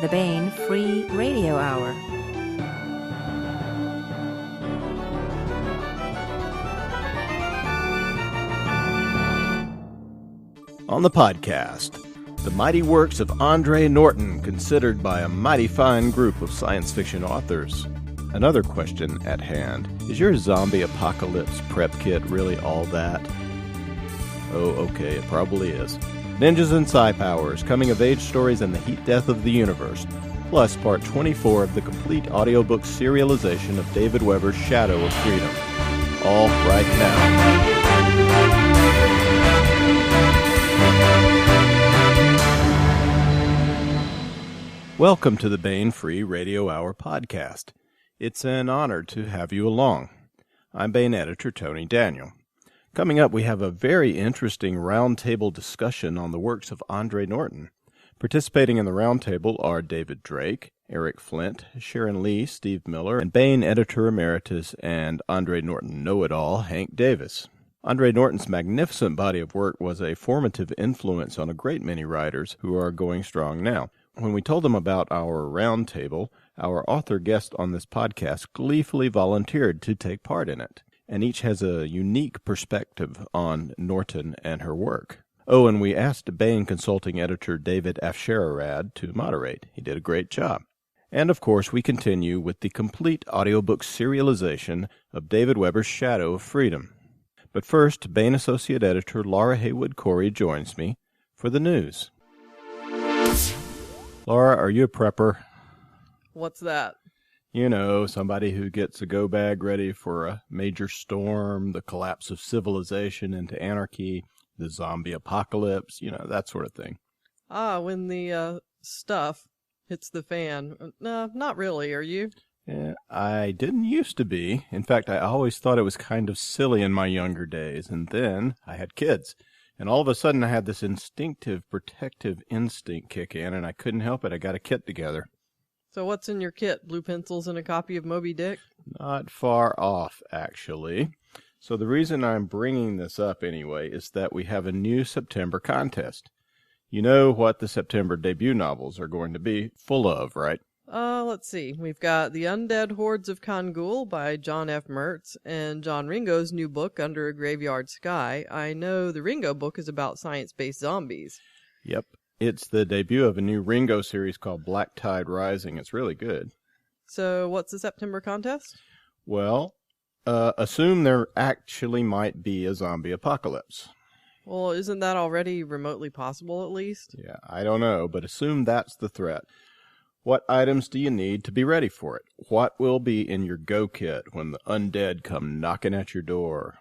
the Baen Free Radio Hour. On the podcast, the mighty works of Andre Norton, considered by a mighty fine group of science fiction authors. Another question at hand: is your zombie apocalypse prep kit really all that? Oh, okay, it probably is. Ninjas and Psi Powers, coming-of-age stories and the heat death of the universe, plus part 24 of the complete audiobook serialization of David Weber's Shadow of Freedom. All right now. Welcome to the Baen Free Radio Hour podcast. It's an honor to have you along. I'm Baen editor Tony Daniel. Coming up, we have a very interesting roundtable discussion on the works of Andre Norton. Participating in the roundtable are David Drake, Eric Flint, Sharon Lee, Steve Miller, and Baen editor emeritus and Andre Norton know-it-all, Hank Davis. Andre Norton's magnificent body of work was a formative influence on a great many writers who are going strong now. When we told them about our roundtable, our author guest on this podcast gleefully volunteered to take part in it, and each has a unique perspective on Norton and her work. Oh, and we asked Baen consulting editor David Afsharirad to moderate. He did a great job. And of course, we continue with the complete audiobook serialization of David Weber's Shadow of Freedom. But first, Baen associate editor Laura Haywood Corey joins me for the news. Laura, are you a prepper? What's that? You know, somebody who gets a go bag ready for a major storm, the collapse of civilization into anarchy, the zombie apocalypse, that sort of thing. When the stuff hits the fan. No, not really, are you? Yeah, I didn't used to be. In fact, I always thought it was kind of silly in my younger days, and then I had kids. And all of a sudden I had this instinctive, protective instinct kick in, and I couldn't help it. I got a kit together. So what's in your kit? Blue pencils and a copy of Moby Dick? Not far off, actually. So the reason I'm bringing this up anyway is that we have a new September contest. You know what the September debut novels are going to be full of, right? Let's see. We've got The Undead Hordes of Kangul by John F. Mertz and John Ringo's new book, Under a Graveyard Sky. I know the Ringo book is about science-based zombies. Yep. It's the debut of a new Ringo series called Black Tide Rising. It's really good. So what's the September contest? Well, assume there actually might be a zombie apocalypse. Well, isn't that already remotely possible, at least? Yeah, I don't know, but assume that's the threat. What items do you need to be ready for it? What will be in your go kit when the undead come knocking at your door?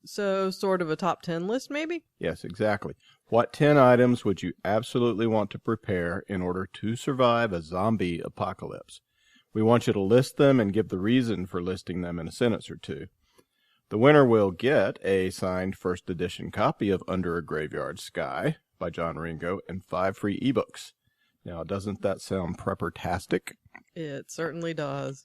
So, sort of a top 10 list, maybe? Yes, exactly. What 10 items would you absolutely want to prepare in order to survive a zombie apocalypse? We want you to list them and give the reason for listing them in a sentence or two. The winner will get a signed first edition copy of Under a Graveyard Sky by John Ringo and 5 free ebooks. Now, doesn't that sound prepper-tastic? It certainly does.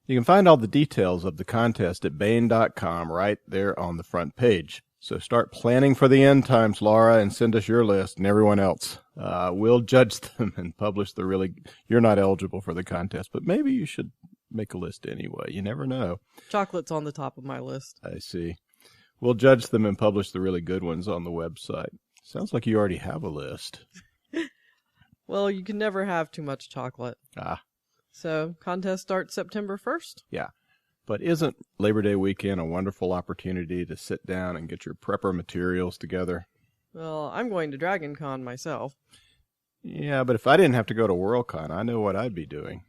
You can find all the details of the contest at Baen.com right there on the front page. So start planning for the end times, Laura, and send us your list and everyone else. We'll judge them and publish the really... You're not eligible for the contest, but maybe you should make a list anyway. You never know. Chocolate's on the top of my list. I see. We'll judge them and publish the really good ones on the website. Sounds like you already have a list. Well, you can never have too much chocolate. So, contest starts September 1st? Yeah. But isn't Labor Day weekend a wonderful opportunity to sit down and get your prepper materials together? Well, I'm going to Dragon Con myself. Yeah, but if I didn't have to go to Worldcon, I know what I'd be doing.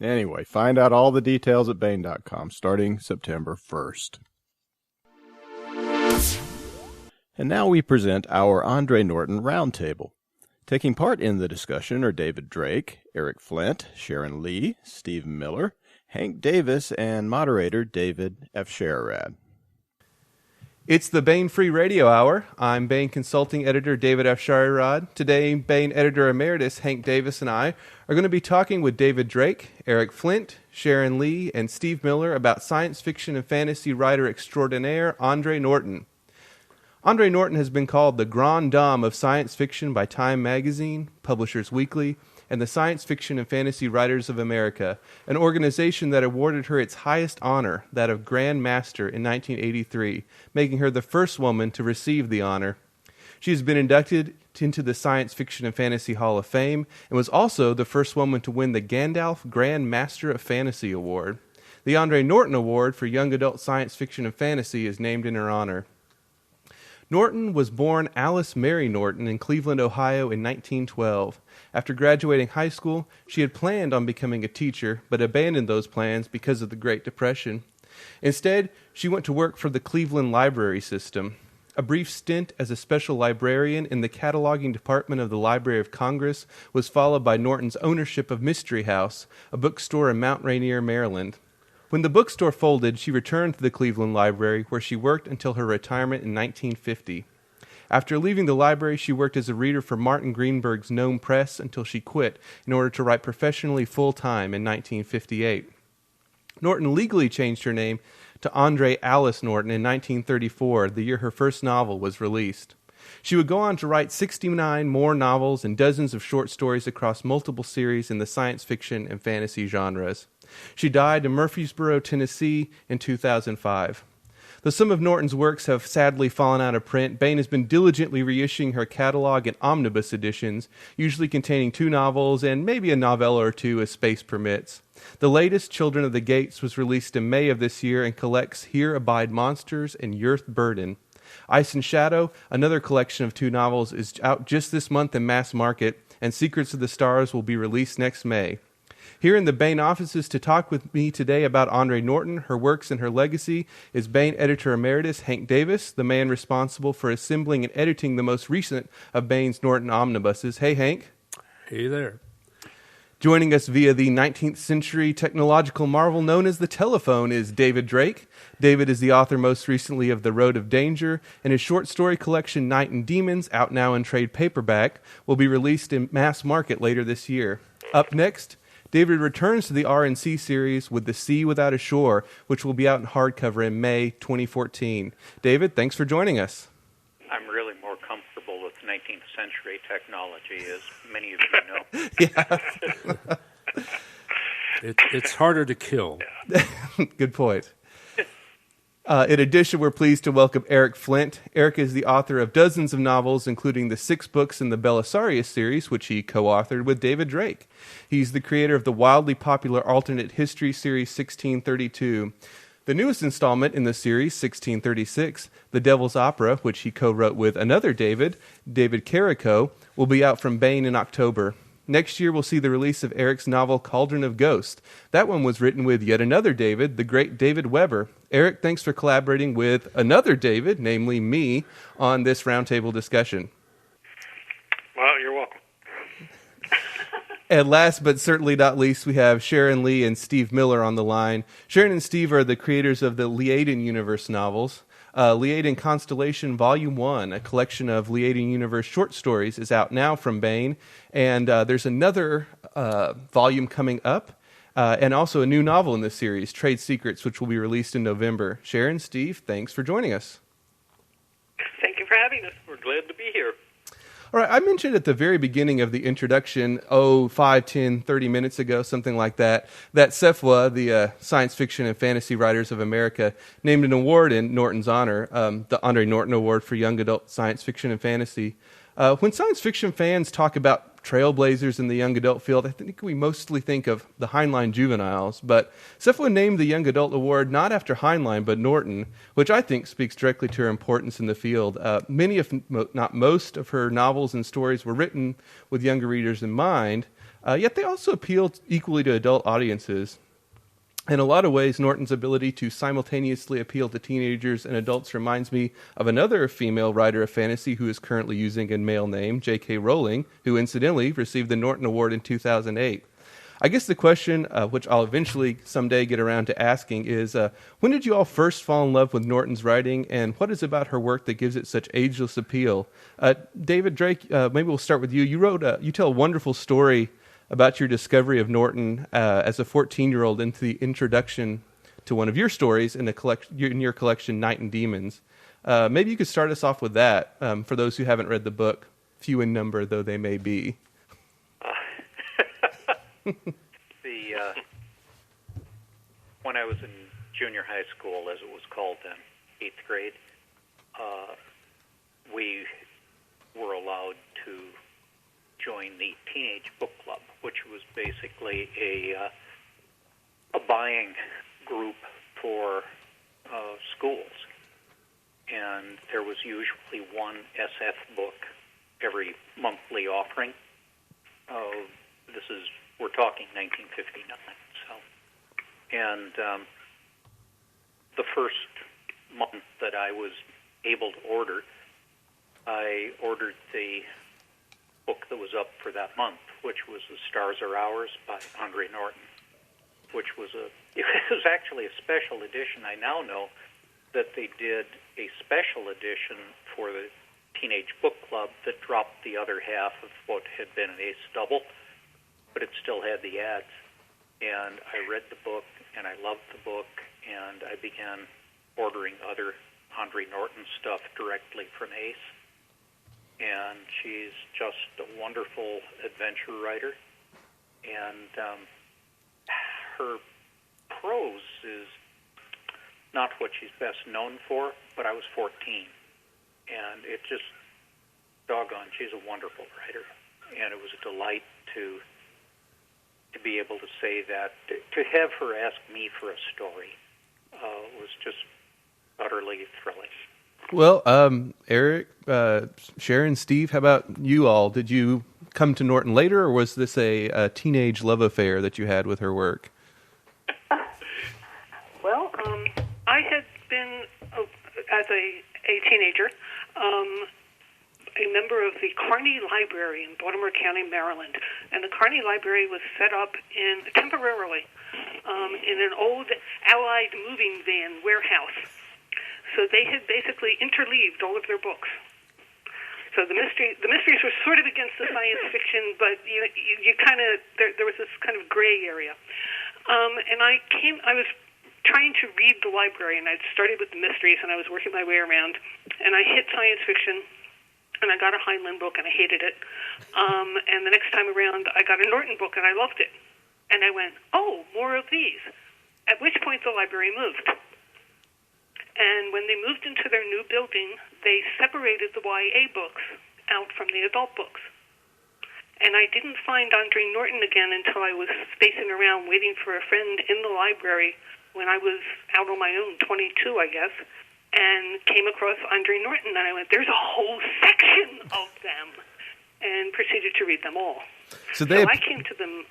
Anyway, find out all the details at Baen.com starting September 1st. And now we present our Andre Norton Roundtable. Taking part in the discussion are David Drake, Eric Flint, Sharon Lee, Steve Miller, Hank Davis, and moderator David Afsharirad. It's the Baen Free Radio Hour. I'm Baen Consulting Editor David Afsharirad. Today, Baen Editor Emeritus Hank Davis and I are going to be talking with David Drake, Eric Flint, Sharon Lee, and Steve Miller about science fiction and fantasy writer extraordinaire Andre Norton. Andre Norton has been called the Grand Dame of science fiction by Time Magazine, Publishers Weekly, and the Science Fiction and Fantasy Writers of America, an organization that awarded her its highest honor, that of Grand Master, in 1983, making her the first woman to receive the honor. She has been inducted into the Science Fiction and Fantasy Hall of Fame and was also the first woman to win the Gandalf Grand Master of Fantasy Award. The Andre Norton Award for Young Adult Science Fiction and Fantasy is named in her honor. Norton was born Alice Mary Norton in Cleveland, Ohio in 1912. After graduating high school, she had planned on becoming a teacher, but abandoned those plans because of the Great Depression. Instead, she went to work for the Cleveland Library System. A brief stint as a special librarian in the cataloging department of the Library of Congress was followed by Norton's ownership of Mystery House, a bookstore in Mount Rainier, Maryland. When the bookstore folded, she returned to the Cleveland Library, where she worked until her retirement in 1950. After leaving the library, she worked as a reader for Martin Greenberg's Gnome Press until she quit in order to write professionally full-time in 1958. Norton legally changed her name to Andre Alice Norton in 1934, the year her first novel was released. She would go on to write 69 more novels and dozens of short stories across multiple series in the science fiction and fantasy genres. She died in Murfreesboro, Tennessee in 2005. Though some of Norton's works have sadly fallen out of print, Baen has been diligently reissuing her catalog in omnibus editions, usually containing 2 novels and maybe a novella or 2 as space permits. The latest, Children of the Gates, was released in May of this year and collects Here Abide Monsters and Yurth Burden. Ice and Shadow, another collection of 2 novels, is out just this month in mass market, and Secrets of the Stars will be released next May. Here in the Baen offices to talk with me today about Andre Norton, her works, and her legacy is Baen Editor Emeritus Hank Davis, the man responsible for assembling and editing the most recent of Baen's Norton omnibuses. Hey, Hank. Hey there. Joining us via the 19th century technological marvel known as the telephone is David Drake. David is the author most recently of The Road of Danger, and his short story collection Night and Demons, out now in trade paperback, will be released in mass market later this year. Up next, David returns to the R&C series with The Sea Without a Shore, which will be out in hardcover in May 2014. David, thanks for joining us. I'm really more comfortable with 19th century technology, as many of you know. Yeah. It's harder to kill. Good point. In addition, we're pleased to welcome Eric Flint. Eric is the author of dozens of novels, including the 6 books in the Belisarius series, which he co-authored with David Drake. He's the creator of the wildly popular alternate history series 1632. The newest installment in the series, 1636, The Devil's Opera, which he co-wrote with another David Carrico, will be out from Baen in October. Next year, we'll see the release of Eric's novel Cauldron of Ghosts. That one was written with yet another David, the great David Weber. Eric, thanks for collaborating with another David, namely me, on this roundtable discussion. Well, you're welcome. And last but certainly not least, we have Sharon Lee and Steve Miller on the line. Sharon and Steve are the creators of the Liaden Universe novels. Liaden Constellation Volume 1, a collection of Liaden Universe short stories, is out now from Baen. And there's another volume coming up, and also a new novel in this series, Trade Secrets, which will be released in November. Sharon, Steve, thanks for joining us. Thank you for having us. We're glad to be here. All right, I mentioned at the very beginning of the introduction, 5, 10, 30 minutes ago, something like that SFWA, the Science Fiction and Fantasy Writers of America, named an award in Norton's honor, the Andre Norton Award for Young Adult Science Fiction and Fantasy. When science fiction fans talk about trailblazers in the young adult field, I think we mostly think of the Heinlein juveniles, but SFWA named the Young Adult Award not after Heinlein, but Norton, which I think speaks directly to her importance in the field. Many, if not most, of her novels and stories were written with younger readers in mind, yet they also appealed equally to adult audiences. In a lot of ways, Norton's ability to simultaneously appeal to teenagers and adults reminds me of another female writer of fantasy who is currently using a male name, J.K. Rowling, who incidentally received the Norton Award in 2008. I guess the question, which I'll eventually someday get around to asking, is when did you all first fall in love with Norton's writing, and what is about her work that gives it such ageless appeal? David Drake, maybe we'll start with you. You tell a wonderful story about your discovery of Norton as a 14-year-old into the introduction to one of your stories in your collection, Night and Demons. Maybe you could start us off with that, for those who haven't read the book, few in number though they may be. When I was in junior high school, as it was called then, 8th grade, we were allowed to join the Teenage Book Club, which was basically a buying group for schools. And there was usually one SF book every monthly offering. We're talking 1959. And the first month that I was able to order, I ordered the book that was up for that month, which was The Stars Are Ours by Andre Norton, which was it was actually a special edition. I now know that they did a special edition for the Teenage Book Club that dropped the other half of what had been an ace double, but it still had the ads. And I read the book, and I loved the book, and I began ordering other Andre Norton stuff directly from Ace. And she's just a wonderful adventure writer. And her prose is not what she's best known for, but I was 14. And it just, doggone, she's a wonderful writer. And it was a delight to be able to say that, to have her ask me for a story was just utterly thrilling. Well, Eric, Sharon, Steve, how about you all? Did you come to Norton later, or was this a teenage love affair that you had with her work? Well, I had been, as a teenager, a member of the Carney Library in Baltimore County, Maryland. And the Carney Library was set up temporarily in an old Allied moving van warehouse. So they had basically interleaved all of their books. So the mysteries were sort of against the science fiction, but you kind of there was this kind of gray area. And I was trying to read the library, and I'd started with the mysteries, and I was working my way around, and I hit science fiction. And I got a Heinlein book, and I hated it. And the next time around, I got a Norton book, and I loved it. And I went, oh, more of these. At which point the library moved. And when they moved into their new building, they separated the YA books out from the adult books. And I didn't find Andre Norton again until I was spacing around waiting for a friend in the library when I was out on my own, 22, I guess, and came across Andre Norton, and I went, there's a whole section of them, and proceeded to read them all. So I came to them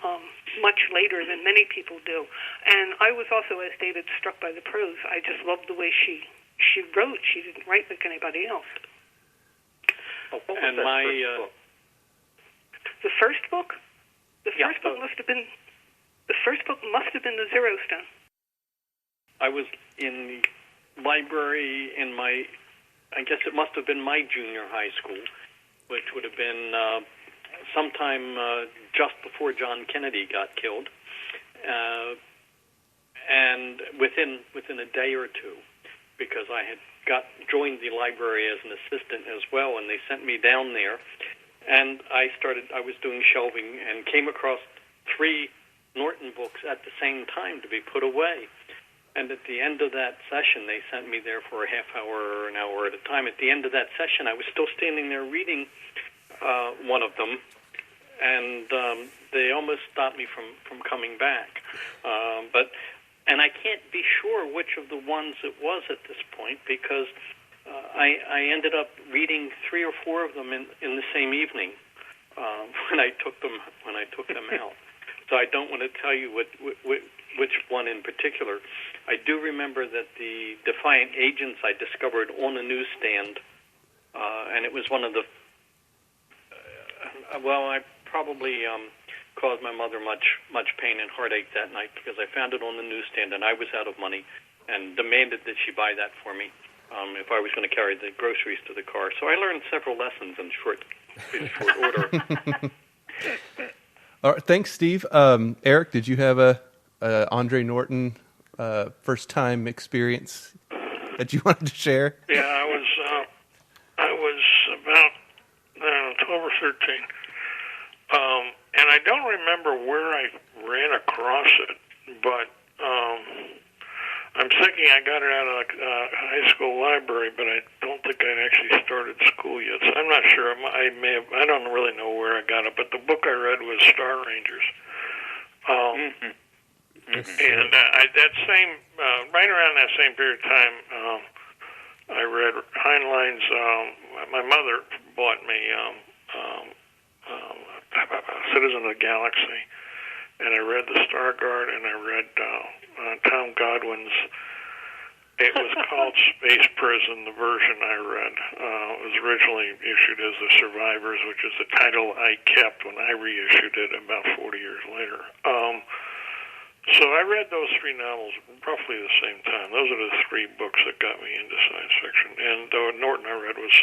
much later than many people do, and I was also, as David, struck by the prose. I just loved the way she wrote. She didn't write like anybody else. Oh, and the first book? The first book must have been The Zero Stone. I was in the library I guess it must have been my junior high school, which would have been sometime just before John Kennedy got killed, and within a day or two, because I had joined the library as an assistant as well, and they sent me down there, and I was doing shelving and came across 3 Norton books at the same time to be put away. And at the end of that session, they sent me there for a half hour or an hour at a time. At the end of that session, I was still standing there reading one of them, and they almost stopped me from coming back. And I can't be sure which of the ones it was at this point, because I ended up reading 3 or 4 of them in the same evening when I took them out. So I don't want to tell you which one in particular. I do remember that the Defiant Agents I discovered on a newsstand, and it was one of the. I probably caused my mother much pain and heartache that night, because I found it on the newsstand and I was out of money, and demanded that she buy that for me if I was going to carry the groceries to the car. So I learned several lessons in short order. All right, thanks, Steve. Eric, did you have a Andre Norton first time experience that you wanted to share? Yeah, I was about 12 or 13, and I don't remember where I ran across it, but I'm thinking I got it out of the high school library, but I don't think I'd actually started school yet. So I'm not sure. I don't really know where I got it, but the book I read was Star Rangers. And right around that same period of time, I read Heinlein's. My mother bought me Citizen of the Galaxy, and I read The Star Guard, and I read Tom Godwin's. It was called Space Prison, the version I read. It was originally issued as The Survivors, which is the title I kept when I reissued it about 40 years later. So I read those three novels roughly the same time. Those are the three books that got me into science fiction. And Norton I read was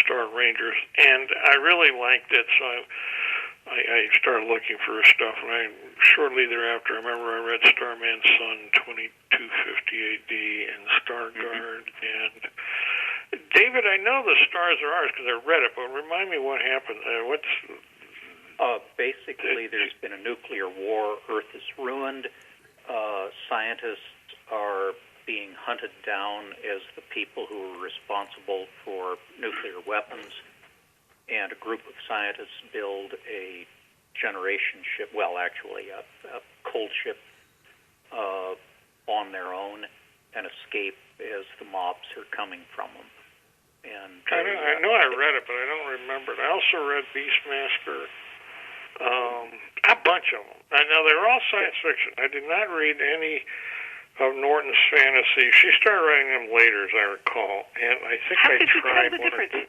Star Rangers, and I really liked it, so I started looking for stuff. And shortly thereafter, I remember I read Starman's Son, 2250 AD, and Star Guard. And David, I know the stars are ours because I read it, but remind me what happened. Basically, there's been a nuclear war. Earth is ruined. Scientists are being hunted down as the people who are responsible for nuclear weapons. And a group of scientists build a generation ship, well, actually a cold ship on their own and escape as the mobs are coming from them. And I know I read it, but I don't remember it. I also read Beastmaster. A bunch of them. I know they're all science fiction. I did not read any of Norton's fantasy. She started writing them later, as I recall, and I think I tried one or two.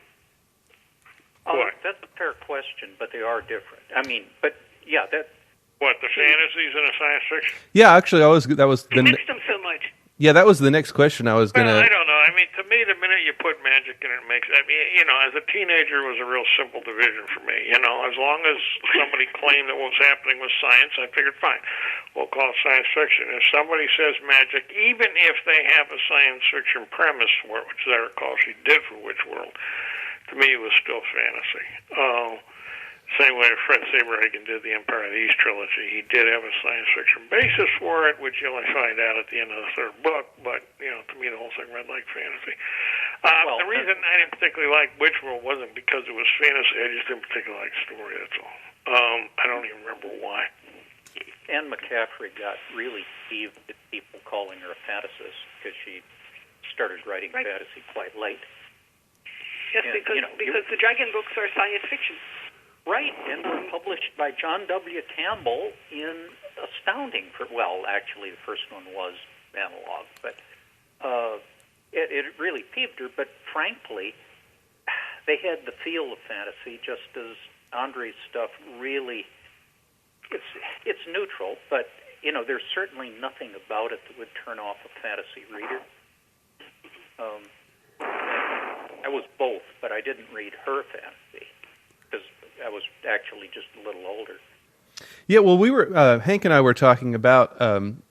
What? That's a fair question, but they are different. I mean, but yeah, that. What, the fantasies in a science fiction? Yeah, actually, that was You mixed them so much. Yeah, that was the next question I was going to... Well, I don't know. I mean, to me, the minute you put magic in it, as a teenager, it was a real simple division for me. As long as somebody claimed that what was happening was science, I figured, fine, we'll call it science fiction. If somebody says magic, even if they have a science fiction premise for it, which I recall she did for Witch World, to me, it was still fantasy. Same way Fred Saberhagen did the Empire of the East trilogy. He did have a science fiction basis for it, which you only find out at the end of the third book, but, to me, the whole thing read like fantasy. The reason I didn't particularly like Witch World wasn't because it was fantasy. I just didn't particularly like the story, that's all. I don't even remember why. Anne McCaffrey got really peeved at people calling her a fantasist because she started writing fantasy quite late. Yes, and, because the dragon books are science fiction. Right, and were published by John W. Campbell in astounding... actually, the first one was analog, but it really peeved her. But frankly, they had the feel of fantasy, just as Andre's stuff really... It's neutral, but, there's certainly nothing about it that would turn off a fantasy reader. I was both, but I didn't read her fantasy, because I was actually just a little older. Yeah, well, we were Hank and I were talking about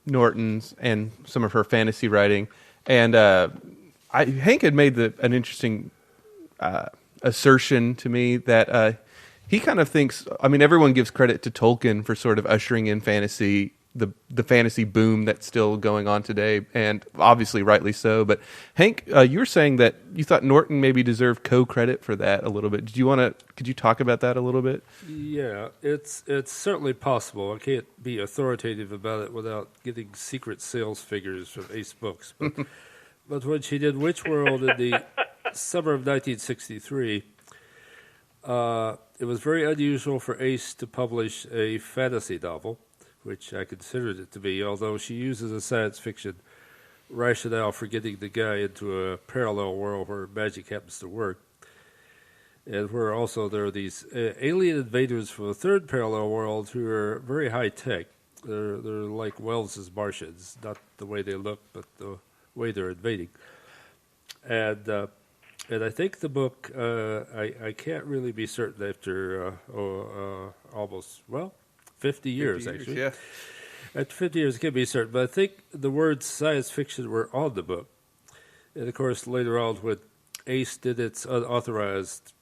Norton's and some of her fantasy writing, and Hank had made an interesting assertion to me that he kind of thinks. I mean, everyone gives credit to Tolkien for sort of ushering in fantasy, the fantasy boom that's still going on today, and obviously rightly so. But Hank, you were saying that you thought Norton maybe deserved co-credit for that a little bit. Could you talk about that a little bit? Yeah, it's certainly possible. I can't be authoritative about it without getting secret sales figures from Ace Books. But when she did Witch World in the summer of 1963, it was very unusual for Ace to publish a fantasy novel, which I considered it to be, although she uses a science fiction rationale for getting the guy into a parallel world where magic happens to work, and where also there are these alien invaders from a third parallel world who are very high-tech. They're like Wells's Martians, not the way they look, but the way they're invading. And I think the book, I can't really be certain after almost, 50 years, actually. Yeah. At 50 years, I can't be certain, but I think the words science fiction were on the book. And, of course, later on, when Ace did its unauthorized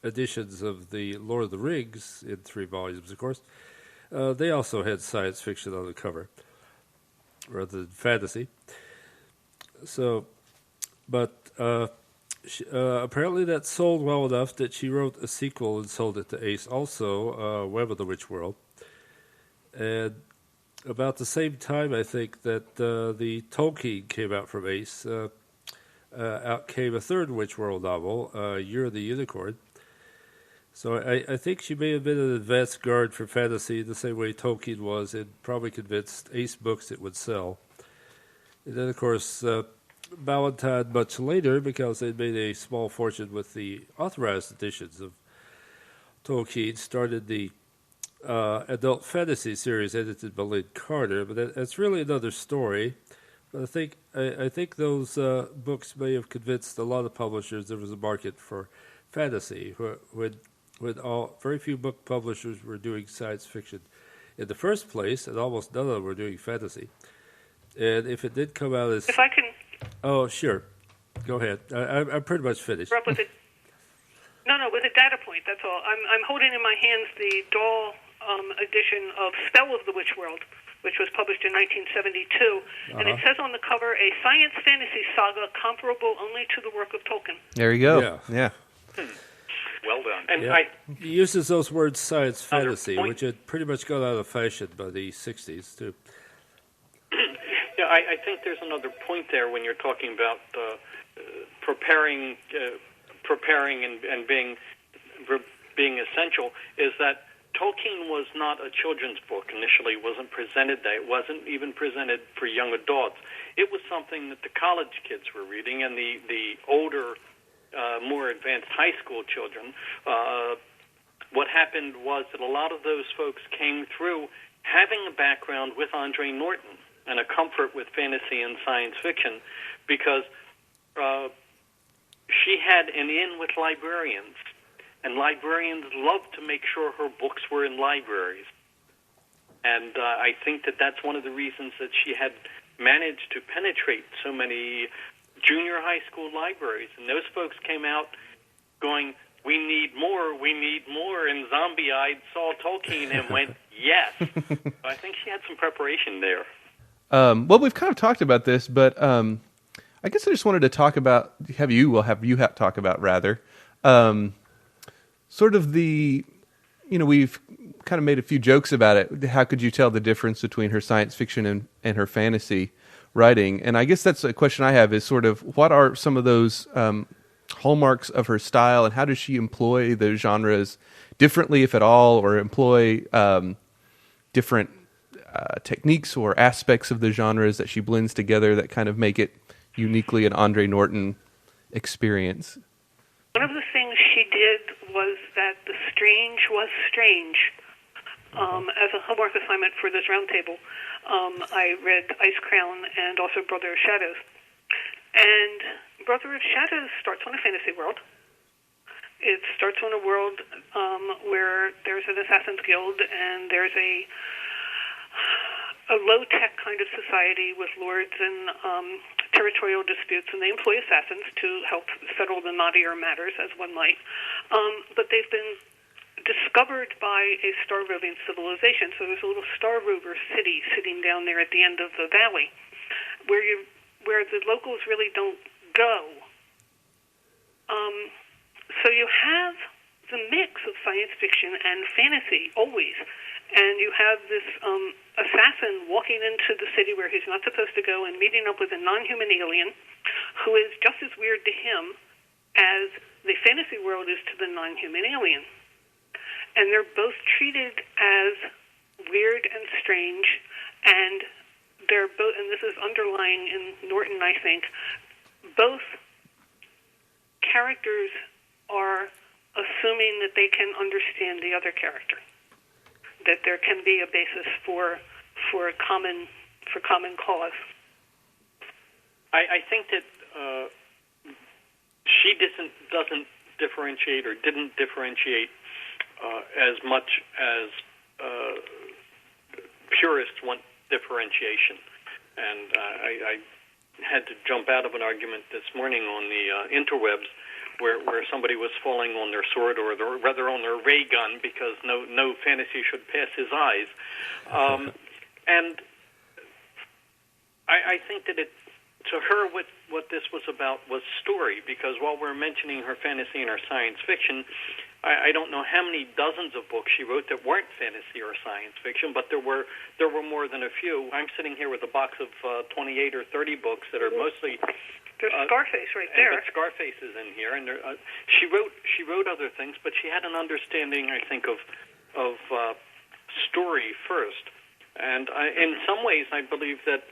editions of the Lord of the Rings in 3 volumes, of course, They also had science fiction on the cover, rather than fantasy. So, but apparently that sold well enough that she wrote a sequel and sold it to Ace also, Web of the Witch World. And about the same time, I think, that the Tolkien came out from Ace, out came a third Witch World novel, Year of the Unicorn. So I think she may have been an advance guard for fantasy the same way Tolkien was, and probably convinced Ace Books it would sell. And then, of course, Ballantine much later, because they'd made a small fortune with the authorized editions of Tolkien, started the adult fantasy series edited by Lynn Carter, but that's really another story. But I think those books may have convinced a lot of publishers there was a market for fantasy, when very few book publishers were doing science fiction in the first place, and almost none of them were doing fantasy. And if it did come out as... If I can... Oh, sure. Go ahead. I'm pretty much finished. With it. No, with a data point, that's all. I'm holding in my hands the Dahl edition of Spell of the Witch World, which was published in 1972. And it says on the cover, a science fantasy saga comparable only to the work of Tolkien. There you go. Yeah. Well done. And he uses those words science fantasy, which had pretty much gone out of fashion by the 60s, too. Yeah, I think there's another point there when you're talking about preparing and being essential, is that Tolkien was not a children's book initially. It wasn't presented that. It wasn't even presented for young adults. It was something that the college kids were reading, and the older, more advanced high school children. What happened was that a lot of those folks came through having a background with Andre Norton and a comfort with fantasy and science fiction, because she had an in with librarians, and librarians loved to make sure her books were in libraries. And I think that that's one of the reasons that she had managed to penetrate so many junior high school libraries. And those folks came out going, we need more, and zombie-eyed saw Tolkien and went, yes. So I think she had some preparation there. Well, we've kind of talked about this, but I guess I just wanted to talk about, have you talk about, rather, sort of the, we've kind of made a few jokes about it. How could you tell the difference between her science fiction and her fantasy writing? And I guess that's a question I have, is sort of, what are some of those hallmarks of her style, and how does she employ those genres differently, if at all, or employ different techniques or aspects of the genres that she blends together that kind of make it uniquely an Andre Norton experience? One of the things she did was that the strange was strange. As a homework assignment for this roundtable, I read Ice Crown and also Brother of Shadows. And Brother of Shadows starts on a fantasy world. It starts on a world where there's an assassin's guild, and there's a low-tech kind of society with lords and territorial disputes, and they employ assassins to help settle the knottier matters, as one might. But they've been discovered by a star-roving civilization, so there's a little star rover city sitting down there at the end of the valley, where the locals really don't go. So you have the mix of science fiction and fantasy, always. And you have this assassin walking into the city where he's not supposed to go and meeting up with a non-human alien who is just as weird to him as the fantasy world is to the non-human alien. And they're both treated as weird and strange, and they're both, and this is underlying in Norton, I think, both characters are assuming that they can understand the other character, that there can be a basis for common cause. I think that she doesn't differentiate, or didn't differentiate as much as purists want differentiation, and had to jump out of an argument this morning on the interwebs where somebody was falling on their sword or rather on their ray gun because no fantasy should pass his eyes. And I think that to her, what this was about was story, because while we're mentioning her fantasy and her science fiction, I don't know how many dozens of books she wrote that weren't fantasy or science fiction, but there were more than a few. I'm sitting here with a box of 28 or 30 books that are mostly. There's Scarface right there. But Scarface is in here, and she wrote other things, but she had an understanding, I think, of story first, and in some ways, I believe that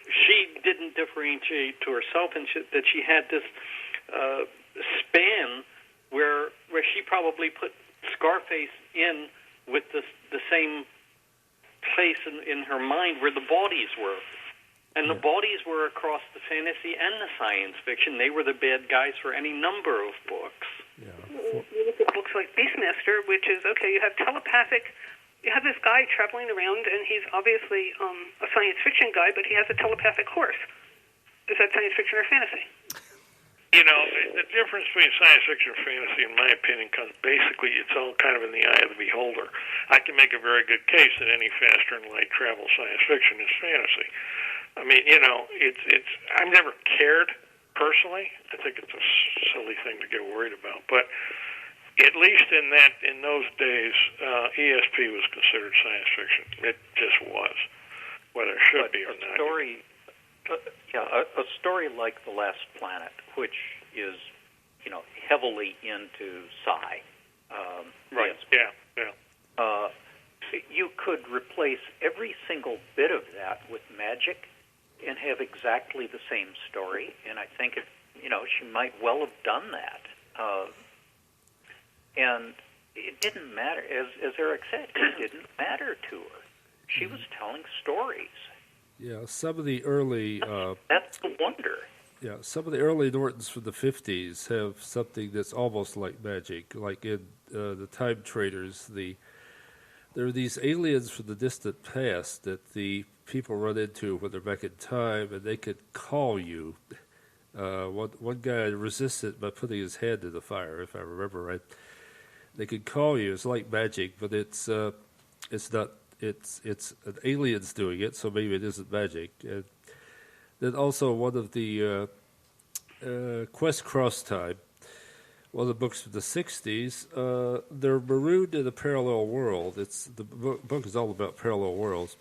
she didn't differentiate to herself, and that she had this span where she probably put Scarface in with the same place in her mind where the bodies were. And the bodies were across the fantasy and the science fiction. They were the bad guys for any number of books. Yeah. You look at books like Beastmaster, which is, okay, you have this guy traveling around, and he's obviously a science fiction guy, but he has a telepathic horse. Is that science fiction or fantasy? You know, the difference between science fiction and fantasy, in my opinion, comes basically, it's all kind of in the eye of the beholder. I can make a very good case that any faster than light travel science fiction is fantasy. I mean, you know, it's I've never cared personally. I think it's a silly thing to get worried about, but at least in those days, ESP was considered science fiction. It just was, whether it should be or not. A story like The Last Planet, which is, you know, heavily into sci. Right. Yeah. You could replace every single bit of that with magic and have exactly the same story, and I think she might well have done that. And it didn't matter, as Eric said, it didn't matter to her. She was telling stories. Yeah, some of the early... that's the wonder. Yeah, some of the early Nortons from the 50s have something that's almost like magic. Like in the Time Traders, there are these aliens from the distant past that the people run into when they're back in time, and they could call you. One guy resisted by putting his hand in the fire, if I remember right. They could call you. It's like magic, but it's not. It's an alien's doing it, so maybe it isn't magic. And then also one of the Quest Cross Time, one of the books from the 60s, they're marooned in a parallel world. The book is all about parallel worlds.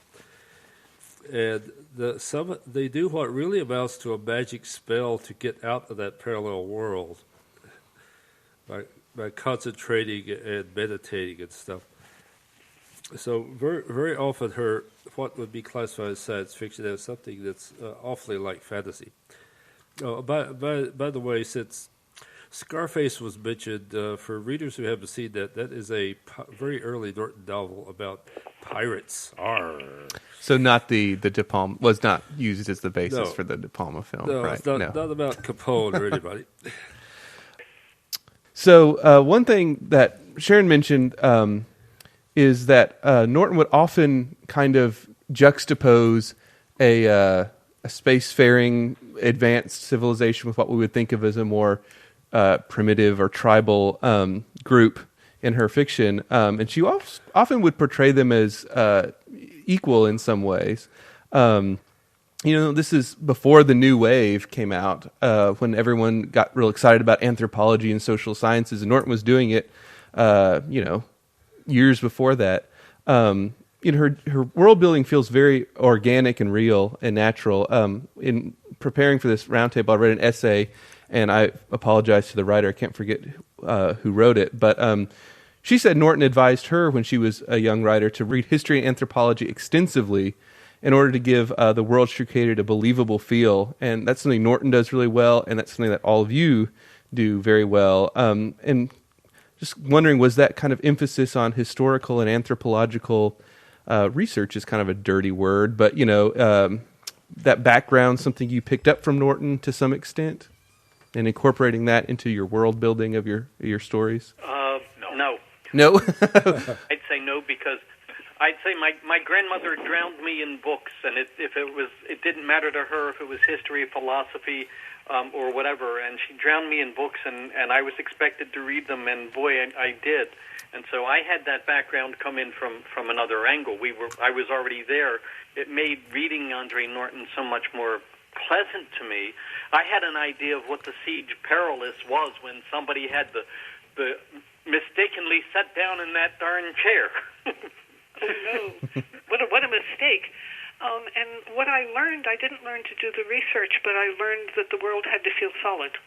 And they do what really amounts to a magic spell to get out of that parallel world by concentrating and meditating and stuff. So very, very often what would be classified as science fiction is something that's awfully like fantasy. By the way, since Scarface was mentioned, for readers who haven't seen that is a very early Norton novel about pirates. Arr. So not the De Palma was not used as the basis for the De Palma film, no, right? It's not about Capone or anybody. So one thing that Sharon mentioned is that Norton would often kind of juxtapose a spacefaring advanced civilization with what we would think of as a more primitive or tribal group in her fiction, and she often would portray them as equal in some ways. This is before the New Wave came out, when everyone got real excited about anthropology and social sciences, and Norton was doing it, years before that. Her world building feels very organic and real and natural. In preparing for this roundtable, I read an essay, and I apologize to the writer. I can't forget who wrote it, but she said Norton advised her when she was a young writer to read history and anthropology extensively in order to give the world she created a believable feel. And that's something Norton does really well, and that's something that all of you do very well. And just wondering, was that kind of emphasis on historical and anthropological research is kind of a dirty word, but, that background, something you picked up from Norton to some extent, and incorporating that into your world building of your stories? No. No? I'd say no, because I'd say my grandmother drowned me in books, and it didn't matter to her if it was history, philosophy, or whatever, and she drowned me in books, and I was expected to read them, and boy, I did. And so I had that background come in from another angle. I was already there. It made reading Andre Norton so much more pleasant to me. I had an idea of what the Siege Perilous was when somebody had the mistakenly sat down in that darn chair. Oh no! What a mistake! And what I learned, I didn't learn to do the research, but I learned that the world had to feel solid.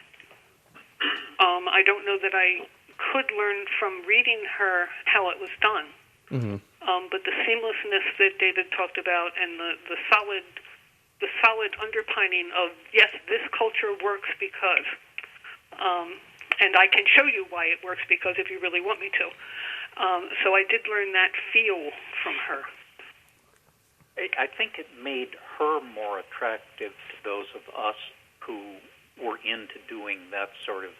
I don't know that I could learn from reading her how it was done. Mm-hmm. But the seamlessness that David talked about, and the solid underpinning of, yes, this culture works because, and I can show you why it works because if you really want me to. So I did learn that feel from her. I think it made her more attractive to those of us who were into doing that sort of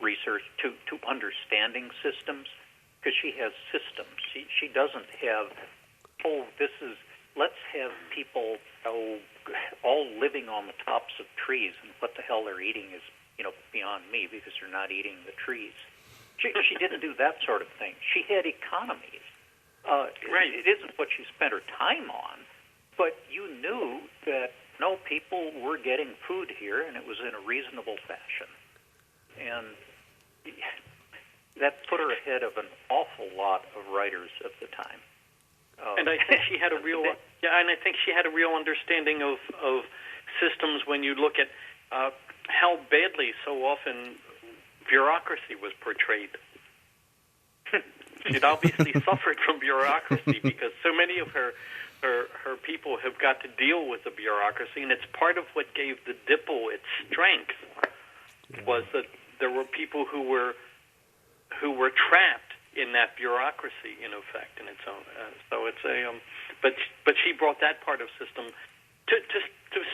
research, to understanding systems, because she has systems. She doesn't have, let's have people all living on the tops of trees, and what the hell they're eating is, beyond me, because they're not eating the trees. She didn't do that sort of thing. She had economies. Right. It isn't what she spent her time on, but you knew that people were getting food here, and it was in a reasonable fashion. And that put her ahead of an awful lot of writers of the time. And I think she had a real, understanding of systems when you look at how badly so often bureaucracy was portrayed. She'd obviously suffered from bureaucracy because so many of her people have got to deal with the bureaucracy, and it's part of what gave the Dipple its strength, was that there were people who were trapped in that bureaucracy, in effect, in its own. So it's but she brought that part of system to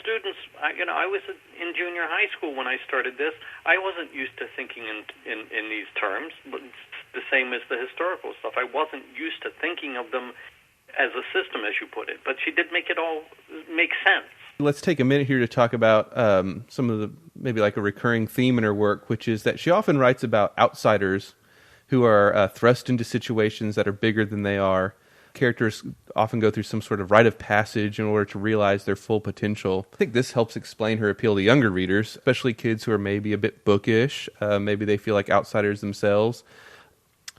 students. I was in junior high school when I started this. I wasn't used to thinking in these terms, but the same as the historical stuff. I wasn't used to thinking of them as a system, as you put it. But she did make it all make sense. Let's take a minute here to talk about some of the, maybe like a recurring theme in her work, which is that she often writes about outsiders who are thrust into situations that are bigger than they are. Characters often go through some sort of rite of passage in order to realize their full potential. I think this helps explain her appeal to younger readers, especially kids who are maybe a bit bookish. Maybe they feel like outsiders themselves.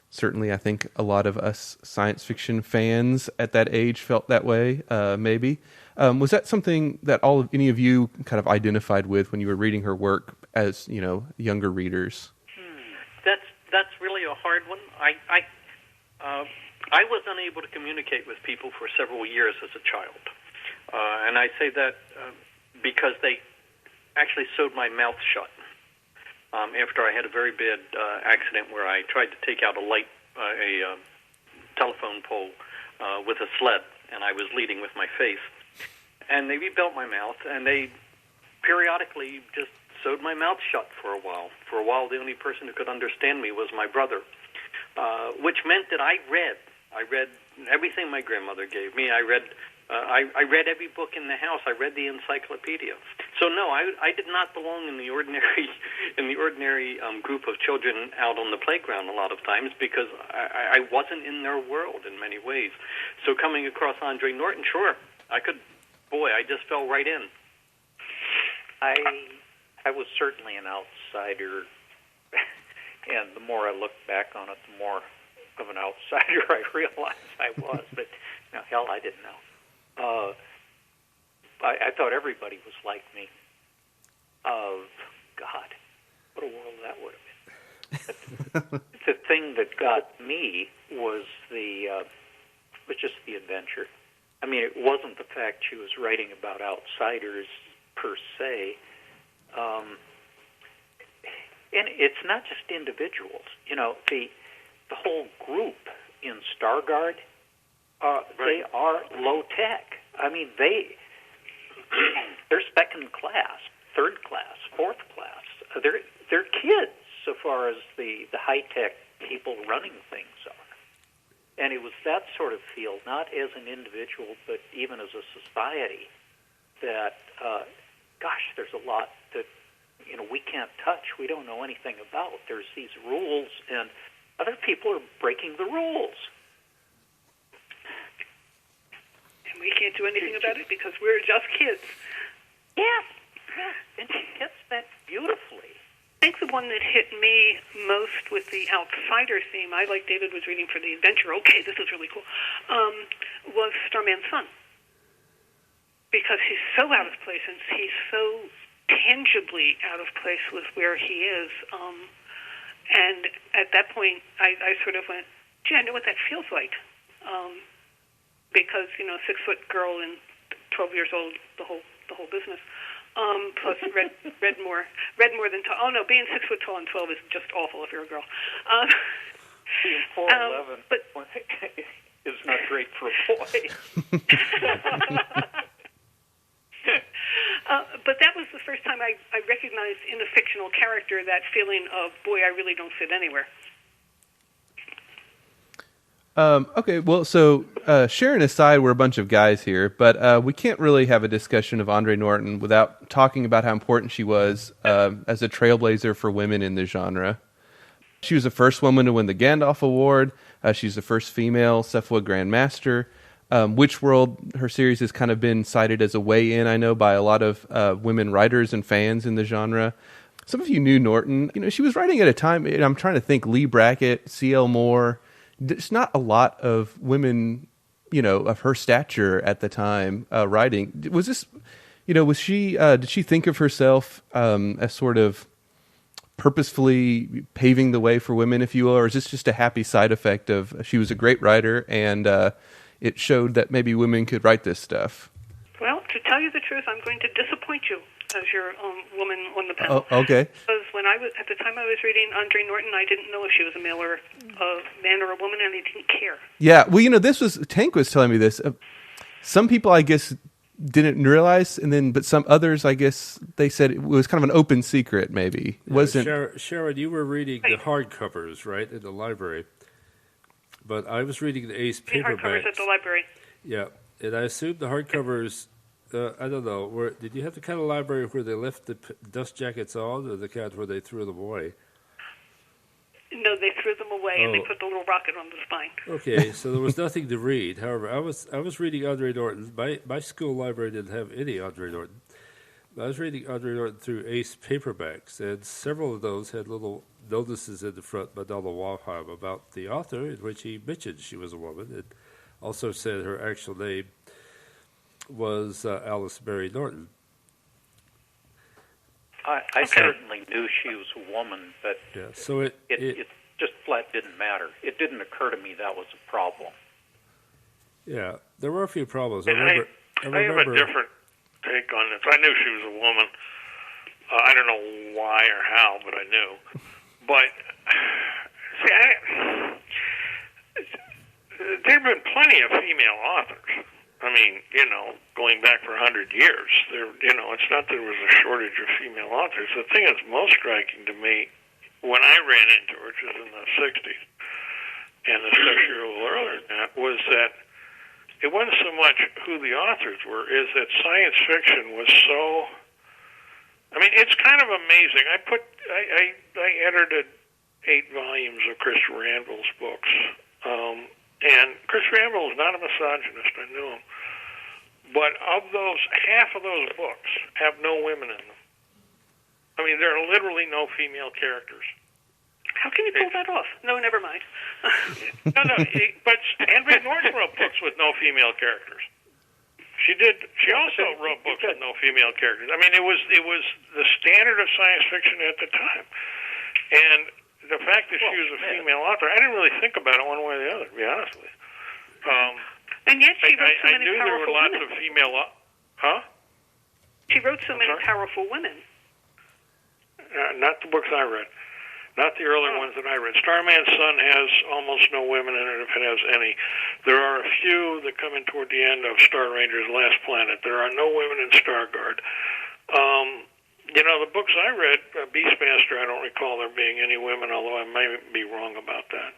Certainly, I think a lot of us science fiction fans at that age felt that way, maybe. Was that something that any of you kind of identified with when you were reading her work as, younger readers? That's really a hard one. I was unable to communicate with people for several years as a child. And I say that because they actually sewed my mouth shut. After I had a very bad accident where I tried to take out a telephone pole with a sled, and I was leading with my face. And they rebuilt my mouth, and they periodically just sewed my mouth shut for a while. For a while, the only person who could understand me was my brother, which meant that I read everything my grandmother gave me. I read every book in the house. I read the encyclopedia. So no, I did not belong in the ordinary group of children out on the playground a lot of times because I wasn't in their world in many ways. So coming across Andre Norton, sure, I just fell right in. I was certainly an outsider, and the more I look back on it, the more of an outsider I realized I was. But hell, I didn't know. I thought everybody was like me. God, what a world that would have been. The thing that got me was just the adventure. I mean, it wasn't the fact she was writing about outsiders per se. And it's not just individuals. The whole group in Stargard, they are low tech. I mean, they're second class, third class, fourth class. They're kids so far as the high tech people running things are. And it was that sort of feel, not as an individual, but even as a society, that, gosh, there's a lot that, we can't touch. We don't know anything about. There's these rules, and other people are breaking the rules. And we can't do anything about it because we're just kids. Yes, and she gets that beautifully. I think the one that hit me most with the outsider theme, I, like David, was reading for the adventure, okay, this is really cool, was Starman's Son. Because he's so out of place, and he's so tangibly out of place with where he is. And at that point, I sort of went, gee, I know what that feels like. Because, 6-foot girl and 12 years old, the whole business. Plus read more than tall. Oh no, being 6 foot tall and 12 is just awful if you're a girl. Being 4'11" but is not great for a boy. But that was the first time I recognized in a fictional character that feeling of, boy, I really don't fit anywhere. Okay, well, so Sharon aside, we're a bunch of guys here, but we can't really have a discussion of Andre Norton without talking about how important she was as a trailblazer for women in the genre. She was the first woman to win the Gandalf Award. She's the first female Cephala Grandmaster. Witchworld, her series has kind of been cited as a way in, I know, by a lot of women writers and fans in the genre. Some of you knew Norton. She was writing at a time, and I'm trying to think, Lee Brackett, C.L. Moore. There's not a lot of women, of her stature at the time writing. Was this, was she? Did she think of herself as sort of purposefully paving the way for women, if you will, or is this just a happy side effect of she was a great writer and it showed that maybe women could write this stuff? Well, to tell you the truth, I'm going to disappoint you as your woman on the panel. Oh, okay. Because at the time I was reading Andre Norton, I didn't know if she was a male or a man or a woman, and I didn't care. Yeah, well, Tank was telling me this. Some people, I guess, didn't realize, but some others, I guess, they said it was kind of an open secret. Maybe wasn't. Sharon, you were reading the hardcovers, right, in the library, but I was reading the Ace paperbacks. The hardcovers at the library. Yeah, and I assumed the hardcovers. I don't know. Did you have the kind of library where they left the dust jackets on, or the kind where they threw them away? No, they threw them away and they put the little rocket on the spine. Okay, so there was nothing to read. However, I was reading Andre Norton. My school library didn't have any Andre Norton. I was reading Andre Norton through Ace paperbacks, and several of those had little notices in the front by Donald Walheim about the author, in which he mentioned she was a woman, and also said her actual name was Alice Mary Norton. I certainly knew she was a woman, but yeah, so it just flat didn't matter. It didn't occur to me that was a problem. Yeah, there were a few problems. I have a different take on this. I knew she was a woman. I don't know why or how, but I knew. But, see, there have been plenty of female authors. I mean, going back for 100 years, it's not that there was a shortage of female authors. The thing that's most striking to me, when I ran into her, which was in the 60s, and the stuff a little earlier than that, was that it wasn't so much who the authors were, is that science fiction was so... I mean, it's kind of amazing. I edited 8 volumes of Christopher Anvil's books, and Christopher Anvil is not a misogynist, I knew him. But of those, half of those books have no women in them. I mean, there are literally no female characters. How can you pull that off? No, never mind. No, but Andre Norton wrote books with no female characters. She did. She also wrote books with no female characters. I mean, it was the standard of science fiction at the time. And the fact that she was a female author, I didn't really think about it one way or the other, to be honest with you. And yet she wrote so many powerful women. I knew there were lots of female... Huh? She wrote so many powerful women. Not the books I read. Not the early ones that I read. Starman's Son has almost no women in it, if it has any. There are a few that come in toward the end of Star Ranger's Last Planet. There are no women in Stargard. The books I read, Beastmaster, I don't recall there being any women, although I may be wrong about that.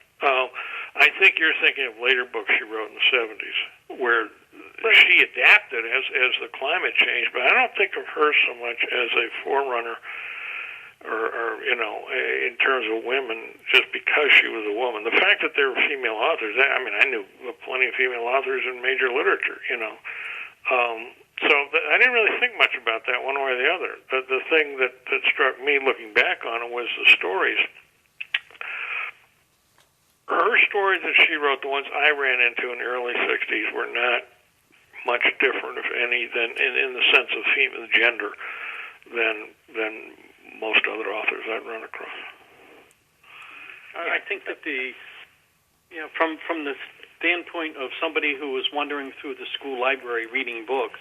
I think you're thinking of later books she wrote in the 70s, where she adapted as the climate changed, but I don't think of her so much as a forerunner or in terms of women, just because she was a woman. The fact that there were female authors, I knew plenty of female authors in major literature, So I didn't really think much about that one way or the other. The thing that struck me looking back on it was the stories. Her stories that she wrote, the ones I ran into in the early 60s, were not much different, if any, than in the sense of female gender than most other authors I'd run across. I think that from the standpoint of somebody who was wandering through the school library reading books,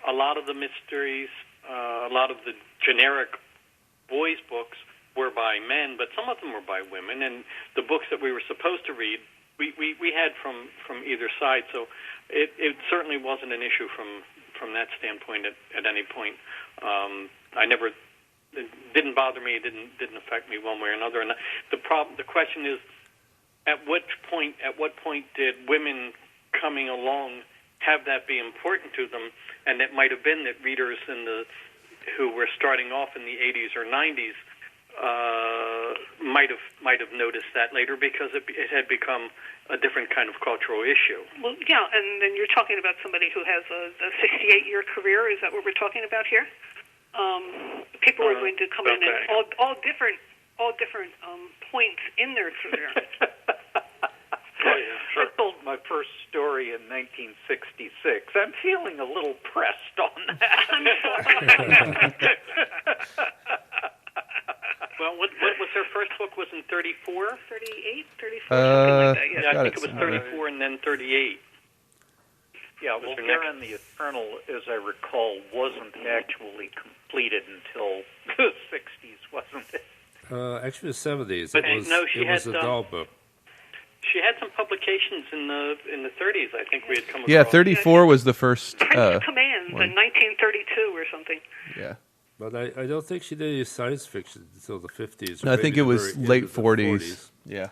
a lot of the mysteries, a lot of the generic boys' books were by men, but some of them were by women, and the books that we were supposed to read, we had from either side, so it certainly wasn't an issue from that standpoint at any point. It didn't bother me. It didn't affect me one way or another. And the question is, at what point did women coming along have that be important to them? And it might have been that readers who were starting off in the 80s or 90s might have noticed that later, because it had become a different kind of cultural issue. Well, yeah, and then you're talking about somebody who has a 68-year career. Is that what we're talking about here? People are going to come in at all different points in their career. Oh, yeah, sure. I told my first story in 1966. I'm feeling a little pressed on that. Well, what was her first book? Was in 34? 38, 34, something like that. Yeah, I think it was 34 and then 38. Yeah, well, Karen the Eternal, as I recall, wasn't actually completed until the 60s, wasn't it? Actually, the 70s. But it was a doll book. She had some publications in the 30s. I think we had come across. Yeah, 34 was the first. Prince Commands in 1932 or something. Yeah. But I don't think she did any science fiction until the 50s. No, I think it was late 40s. Yeah.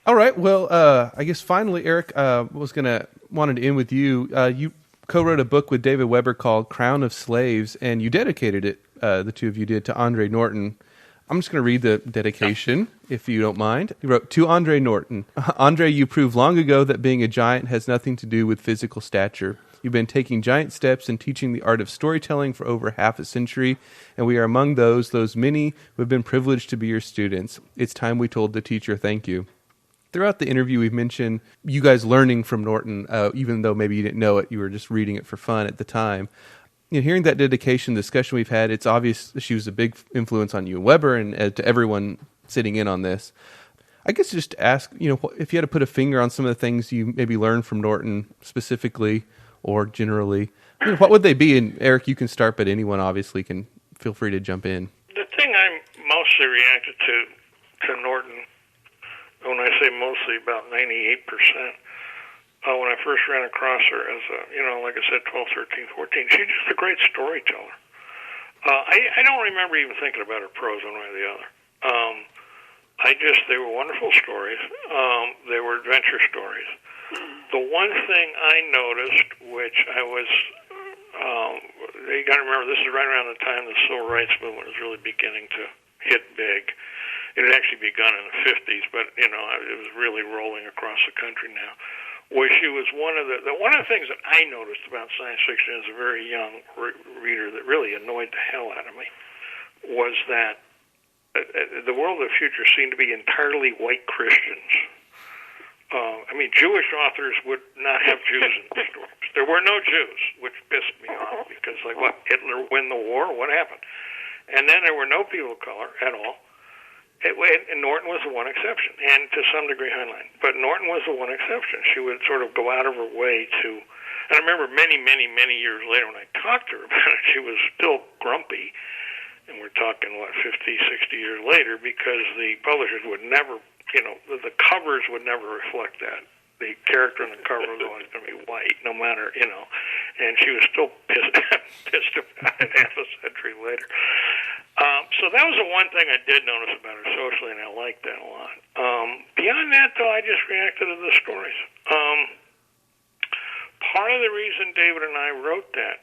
All right. Well, I guess finally, Eric, wanted to end with you. You co-wrote a book with David Weber called Crown of Slaves, and you dedicated it, the two of you did, to Andre Norton. I'm just going to read the dedication, if you don't mind. He wrote, "To Andre Norton, Andre, you proved long ago that being a giant has nothing to do with physical stature. You've been taking giant steps in teaching the art of storytelling for over half a century, and we are among those many who have been privileged to be your students. It's time we told the teacher thank you." Throughout the interview, we've mentioned you guys learning from Norton, even though maybe you didn't know it, you were just reading it for fun at the time. Hearing that dedication discussion we've had, it's obvious that she was a big influence on you and Weber and to everyone sitting in on this. I guess just to ask, if you had to put a finger on some of the things you maybe learned from Norton specifically or generally, what would they be? And Eric, you can start, but anyone obviously can feel free to jump in. The thing I mostly reacted to Norton, when I say mostly, about 98%, when I first ran across her as like I said, 12, 13, 14, she's just a great storyteller. I don't remember even thinking about her prose one way or the other. They were wonderful stories. They were adventure stories. The one thing I noticed, which I was, you got to remember, this is right around the time the civil rights movement was really beginning to hit big. It had actually begun in the 50s, but it was really rolling across the country now. Where she was one of the things that I noticed about science fiction as a very young reader that really annoyed the hell out of me was that the world of the future seemed to be entirely white Christians. Jewish authors would not have Jews in the stories. There were no Jews, which pissed me off because, Hitler win the war? What happened? And then there were no people of color at all. And Norton was the one exception, and to some degree Heinlein. But Norton was the one exception. She would sort of go out of her way to... And I remember many, many, many years later when I talked to her about it, she was still grumpy. And we're talking, 50, 60 years later, because the publishers would never, the covers would never reflect that. The character on the cover was always going to be white, no matter, and she was still pissed about it half a century later. So that was the one thing I did notice about her socially, and I liked that a lot. Beyond that, though, I just reacted to David and I wrote that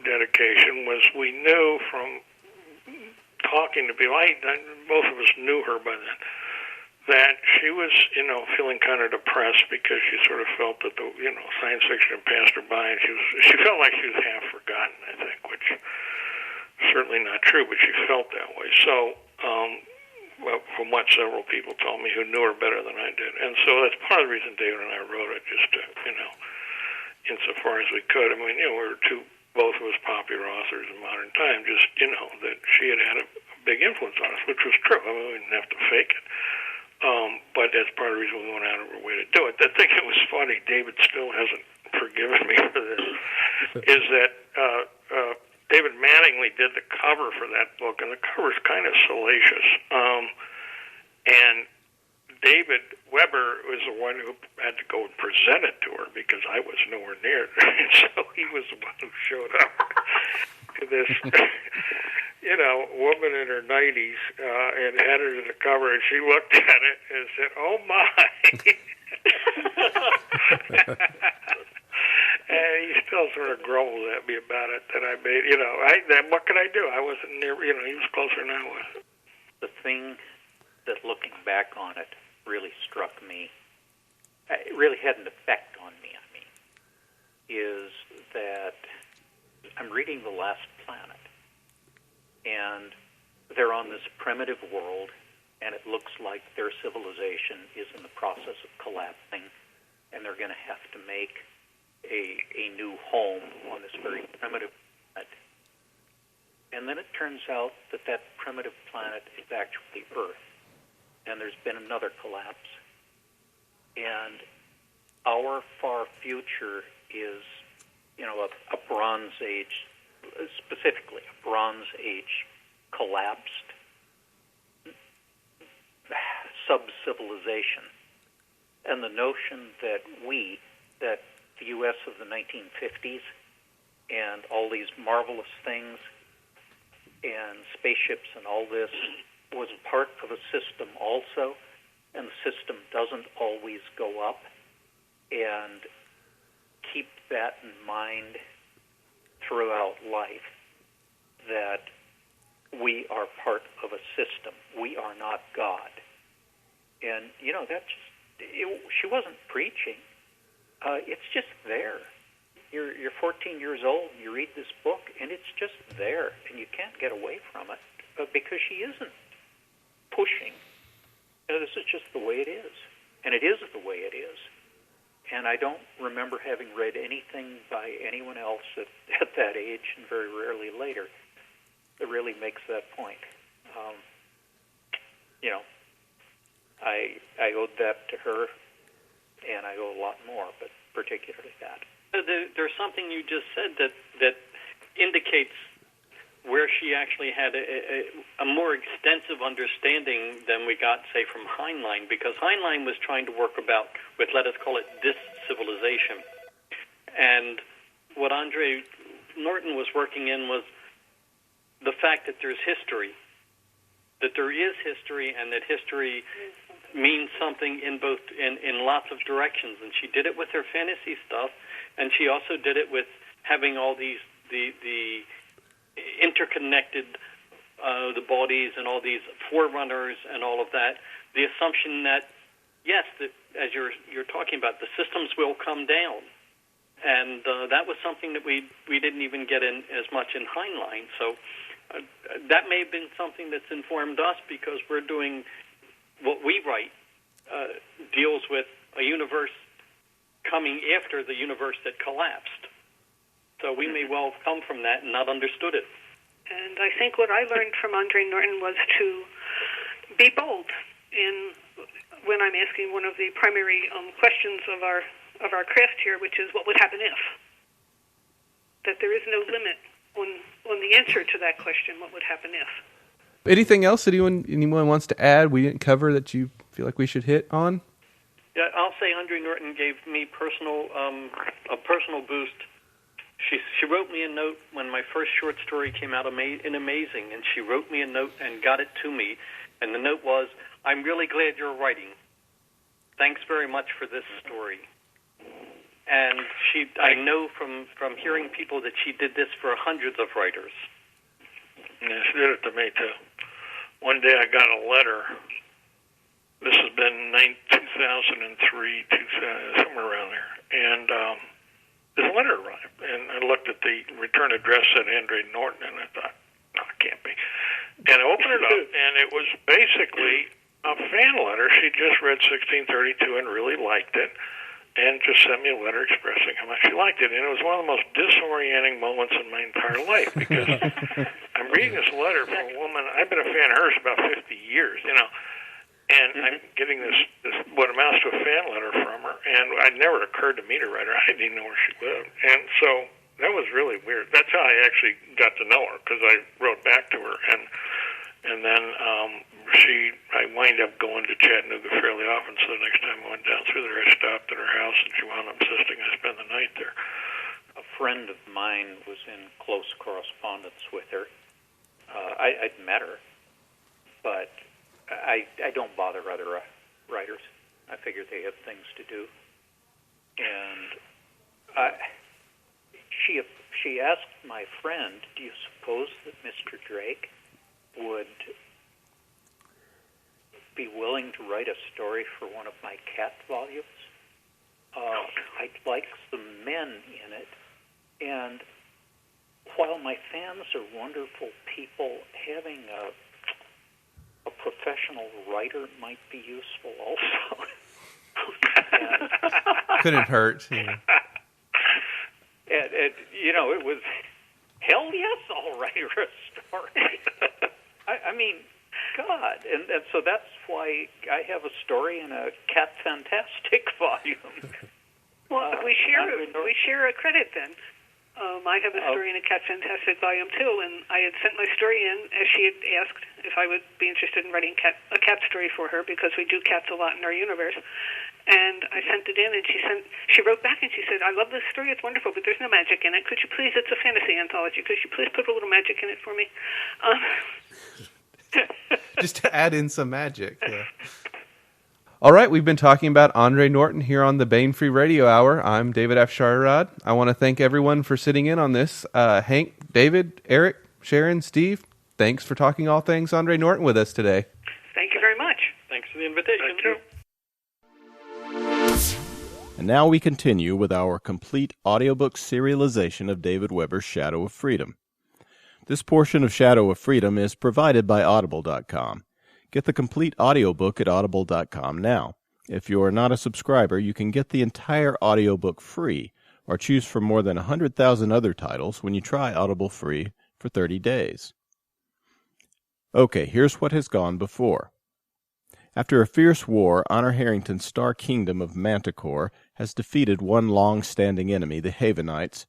dedication was we knew from talking to people, both of us knew her by then, that she was, feeling kind of depressed because she sort of felt that the, science fiction had passed her by, and she felt like she was half forgotten, I think, which is certainly not true, but she felt that way. So, from what several people told me who knew her better than I did. And so that's part of the reason David and I wrote it, just to, insofar as we could. I mean, we were both of us popular authors in modern time, just, that she had a big influence on us, which was true. I mean, we didn't have to fake it. But that's part of the reason we went out of our way to do it. I think it was funny, David still hasn't forgiven me for this, is that David Mattingly did the cover for that book, and the cover's kind of salacious. And David Weber was the one who had to go and present it to her because I was nowhere near it. And so he was the one who showed up to this, woman in her 90s and had it as a cover, and she looked at it and said, "Oh my!" And he still sort of grumbled at me about it that I made. What could I do? I wasn't near. He was closer than I was. The thing that, looking back on it, really struck me, it really had an effect on me, is that I'm reading The Last Planet, and they're on this primitive world, and it looks like their civilization is in the process of collapsing, and they're going to have to make a new home on this very primitive planet. And then it turns out that primitive planet is actually Earth, and there's been another collapse. And our far future is, a Bronze Age, specifically a Bronze Age collapsed sub-civilization. And the notion that the U.S. of the 1950s and all these marvelous things and spaceships and all this was part of a system also, and the system doesn't always go up, and keep that in mind throughout life, that we are part of a system. We are not God. And, she wasn't preaching. It's just there. You're 14 years old, you read this book, and it's just there, and you can't get away from it because she isn't pushing. This is just the way it is, and it is the way it is. And I don't remember having read anything by anyone else at that age, and very rarely later, that really makes that point. I owed that to her, and I owe a lot more, but particularly that. There's something you just said that indicates where she actually had a more extensive understanding than we got, say, from Heinlein, because Heinlein was trying to work with, let us call it, this civilization. And what Andre Norton was working in was the fact that there's history, that there is history, and that history means something in lots of directions. And she did it with her fantasy stuff, and she also did it with having all the interconnected the bodies and all these forerunners and all of that. The assumption that, yes, that as you're talking about, the systems will come down. And that was something that we didn't even get in as much in Heinlein. So that may have been something that's informed us, because we're doing what we write deals with a universe coming after the universe that collapsed. So we may well have come from that and not understood it. And I think what I learned from Andre Norton was to be bold when I'm asking one of the primary questions of our craft here, which is what would happen if. That there is no limit on the answer to that question, what would happen if. Anything else that anyone wants to add we didn't cover that you feel like we should hit on? Yeah, I'll say Andre Norton gave me a personal boost. She wrote me a note when my first short story came out in Amazing, and she wrote me a note and got it to me. And the note was, "I'm really glad you're writing. Thanks very much for this story." And I know from hearing people that she did this for hundreds of writers. Yeah, she did it to me, too. One day I got a letter. This has been 2003, somewhere around there. And this letter arrived. And I looked at the return address, said Andre Norton, and I thought, no, it can't be. And I opened it up, and it was basically a fan letter. She just read 1632 and really liked it, and just sent me a letter expressing how much she liked it. And it was one of the most disorienting moments in my entire life, because I'm reading this letter from a woman. I've been a fan of hers about 50 years, and I'm getting this what amounts to a fan letter from her, and it never occurred to me to write her. I didn't even know where she lived. And so that was really weird. That's how I actually got to know her, because I wrote back to her, and then I wind up going to Chattanooga fairly often, so the next time I went down through there, I stopped at her house, and she wound up insisting I spend the night there. A friend of mine was in close correspondence with her. I'd met her, but I don't bother other writers. I figure they have things to do. And she asked my friend, do you suppose that Mr. Drake would be willing to write a story for one of my cat volumes? I'd like some men in it, and while my fans are wonderful people, having a professional writer might be useful also. Couldn't hurt. Yeah. And, it was, hell yes, I'll write her a story. I mean, God. And so that's why I have a story in a Cat Fantastic volume. Well, we share a credit then. I have a story in a Cat Fantastic volume too, and I had sent my story in as she had asked if I would be interested in writing a cat story for her, because we do cats a lot in our universe. And I sent it in, and she wrote back and she said, I love this story, it's wonderful, but there's no magic in it. Could you please, it's a fantasy anthology, could you please put a little magic in it for me? Just to add in some magic. Yeah. All right, we've been talking about Andre Norton here on the Bane Free Radio Hour. I'm David Afsharirad. I want to thank everyone for sitting in on this. Hank, David, Eric, Sharon, Steve, thanks for talking all things Andre Norton with us today. Thank you very much. Thanks for the invitation. Thank you. And now we continue with our complete audiobook serialization of David Weber's Shadow of Freedom. This portion of Shadow of Freedom is provided by Audible.com. Get the complete audiobook at Audible.com now. If you are not a subscriber, you can get the entire audiobook free, or choose from more than 100,000 other titles when you try Audible free for 30 days. Okay, here's what has gone before. After a fierce war, Honor Harrington's star kingdom of Manticore has defeated one long-standing enemy, the Havenites,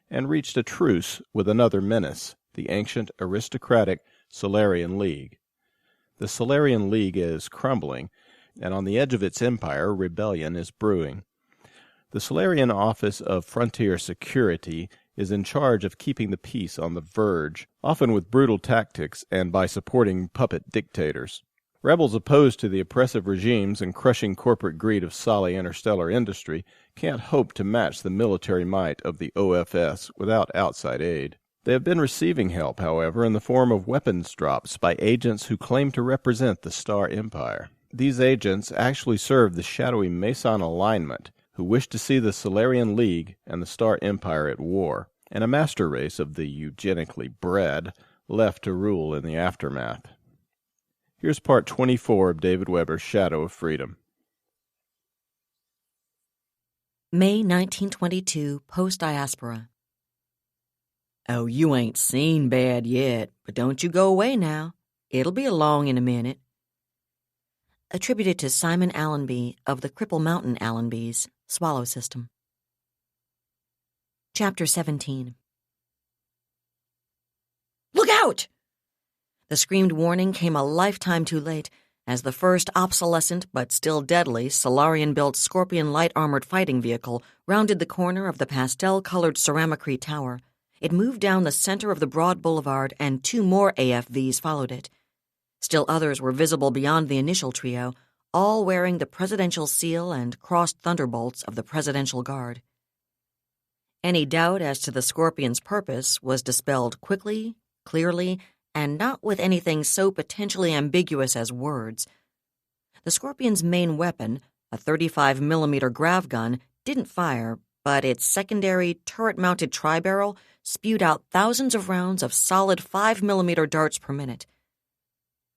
and reached a truce with another menace, the ancient aristocratic Solarian League. The Solarian League is crumbling, and on the edge of its empire, rebellion is brewing. The Solarian Office of Frontier Security is in charge of keeping the peace on the verge, often with brutal tactics and by supporting puppet dictators. Rebels opposed to the oppressive regimes and crushing corporate greed of Solly interstellar industry can't hope to match the military might of the OFS without outside aid. They have been receiving help, however, in the form of weapons drops by agents who claim to represent the Star Empire. These agents actually serve the shadowy Meson alignment, who wish to see the Solarian League and the Star Empire at war, and a master race of the eugenically bred left to rule in the aftermath. Here's part 24 of David Weber's Shadow of Freedom. May 1922, post-diaspora. Oh, you ain't seen bad yet, but don't you go away now. It'll be along in a minute. Attributed to Simon Allenby of the Cripple Mountain Allenbys, Swallow System. Chapter 17. Look out! The screamed warning came a lifetime too late, as the first obsolescent but still deadly Solarian-built Scorpion light-armored fighting vehicle rounded the corner of the pastel-colored Ceramicrete Tower. It moved down the center of the broad boulevard, and two more AFVs followed it. Still others were visible beyond the initial trio, all wearing the presidential seal and crossed thunderbolts of the Presidential Guard. Any doubt as to the Scorpion's purpose was dispelled quickly, clearly, and not with anything so potentially ambiguous as words. The Scorpion's main weapon, a 35mm grav gun, didn't fire, but its secondary, turret-mounted tri-barrel spewed out thousands of rounds of solid 5mm darts per minute.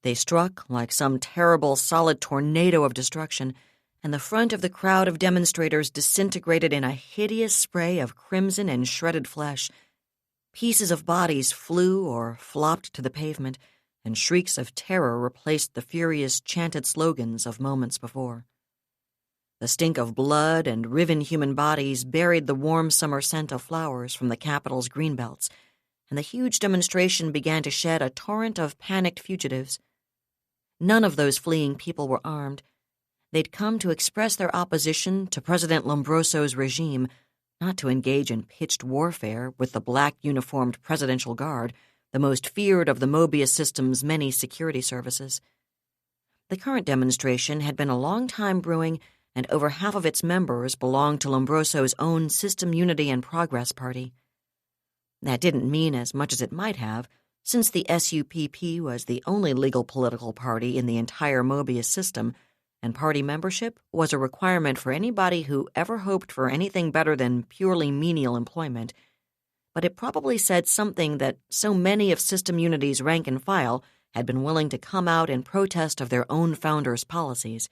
They struck like some terrible solid tornado of destruction, and the front of the crowd of demonstrators disintegrated in a hideous spray of crimson and shredded flesh. Pieces of bodies flew or flopped to the pavement, and shrieks of terror replaced the furious chanted slogans of moments before. The stink of blood and riven human bodies buried the warm summer scent of flowers from the capital's greenbelts, and the huge demonstration began to shed a torrent of panicked fugitives. None of those fleeing people were armed. They'd come to express their opposition to President Lombroso's regime, not to engage in pitched warfare with the black-uniformed Presidential Guard, the most feared of the Mobius system's many security services. The current demonstration had been a long time brewing, and over half of its members belonged to Lombroso's own System Unity and Progress Party. That didn't mean as much as it might have, since the SUPP was the only legal political party in the entire Mobius system, and party membership was a requirement for anybody who ever hoped for anything better than purely menial employment. But it probably said something that so many of System Unity's rank and file had been willing to come out in protest of their own founders' policies.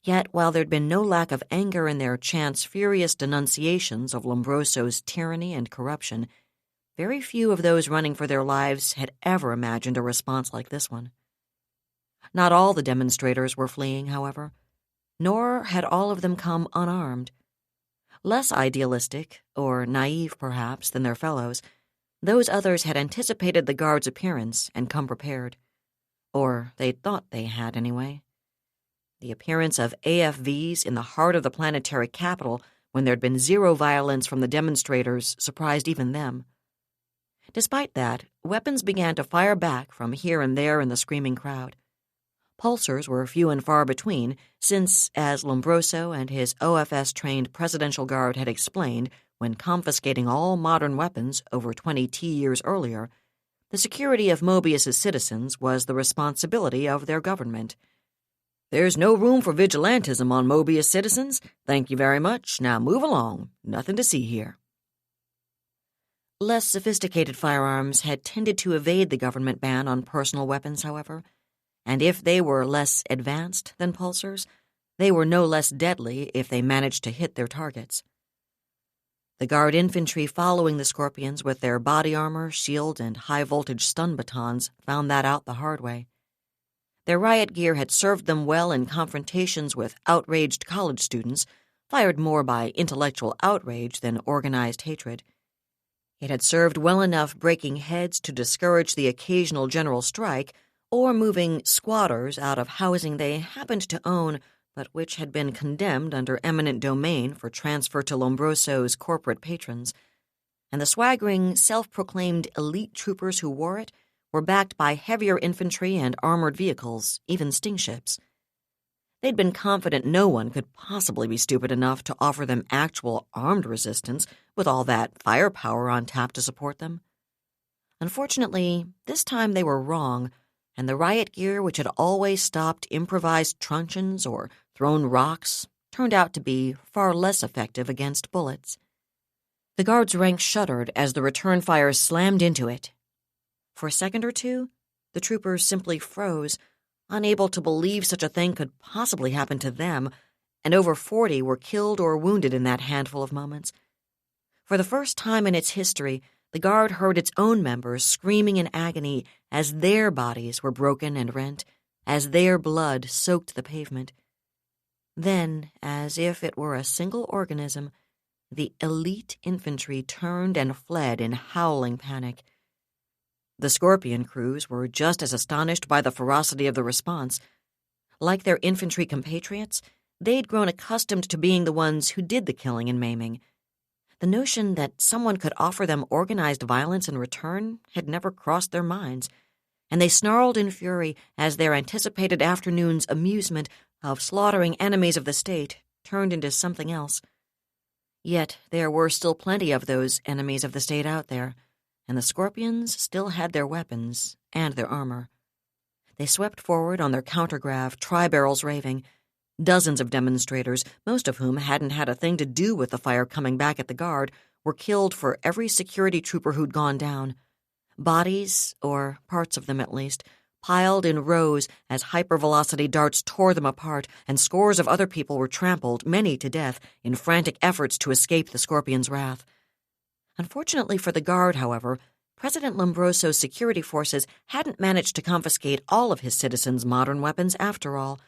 Yet, while there'd been no lack of anger in their chance furious denunciations of Lombroso's tyranny and corruption, very few of those running for their lives had ever imagined a response like this one. Not all the demonstrators were fleeing, however, nor had all of them come unarmed. Less idealistic, or naive perhaps, than their fellows, those others had anticipated the guard's appearance and come prepared. Or they thought they had, anyway. The appearance of AFVs in the heart of the planetary capital when there'd been zero violence from the demonstrators surprised even them. Despite that, weapons began to fire back from here and there in the screaming crowd. Pulsars were few and far between, since, as Lombroso and his OFS-trained Presidential Guard had explained when confiscating all modern weapons over 20 T-years earlier, the security of Mobius's citizens was the responsibility of their government. "There's no room for vigilantism on Mobius citizens. Thank you very much. Now move along. Nothing to see here." Less sophisticated firearms had tended to evade the government ban on personal weapons, however, and if they were less advanced than pulsars, they were no less deadly if they managed to hit their targets. The Guard infantry following the Scorpions with their body armor, shield, and high-voltage stun batons found that out the hard way. Their riot gear had served them well in confrontations with outraged college students, fired more by intellectual outrage than organized hatred. It had served well enough breaking heads to discourage the occasional general strike or moving squatters out of housing they happened to own but which had been condemned under eminent domain for transfer to Lombroso's corporate patrons. And the swaggering, self-proclaimed elite troopers who wore it were backed by heavier infantry and armored vehicles, even stingships. They'd been confident no one could possibly be stupid enough to offer them actual armed resistance with all that firepower on tap to support them. Unfortunately, this time they were wrong, and the riot gear which had always stopped improvised truncheons or thrown rocks turned out to be far less effective against bullets. The Guard's ranks shuddered as the return fire slammed into it. For a second or two, the troopers simply froze, unable to believe such a thing could possibly happen to them, and over 40 were killed or wounded in that handful of moments. For the first time in its history, the Guard heard its own members screaming in agony as their bodies were broken and rent, as their blood soaked the pavement. Then, as if it were a single organism, the elite infantry turned and fled in howling panic. The Scorpion crews were just as astonished by the ferocity of the response. Like their infantry compatriots, they'd grown accustomed to being the ones who did the killing and maiming. The notion that someone could offer them organized violence in return had never crossed their minds, and they snarled in fury as their anticipated afternoon's amusement of slaughtering enemies of the state turned into something else. Yet there were still plenty of those enemies of the state out there, and the Scorpions still had their weapons and their armor. They swept forward on their countergrav, tri-barrels raving. Dozens of demonstrators, most of whom hadn't had a thing to do with the fire coming back at the guard, were killed for every security trooper who'd gone down. Bodies, or parts of them at least, piled in rows as hypervelocity darts tore them apart, and scores of other people were trampled, many to death, in frantic efforts to escape the Scorpion's wrath. Unfortunately for the guard, however, President Lombroso's security forces hadn't managed to confiscate all of his citizens' modern weapons after all,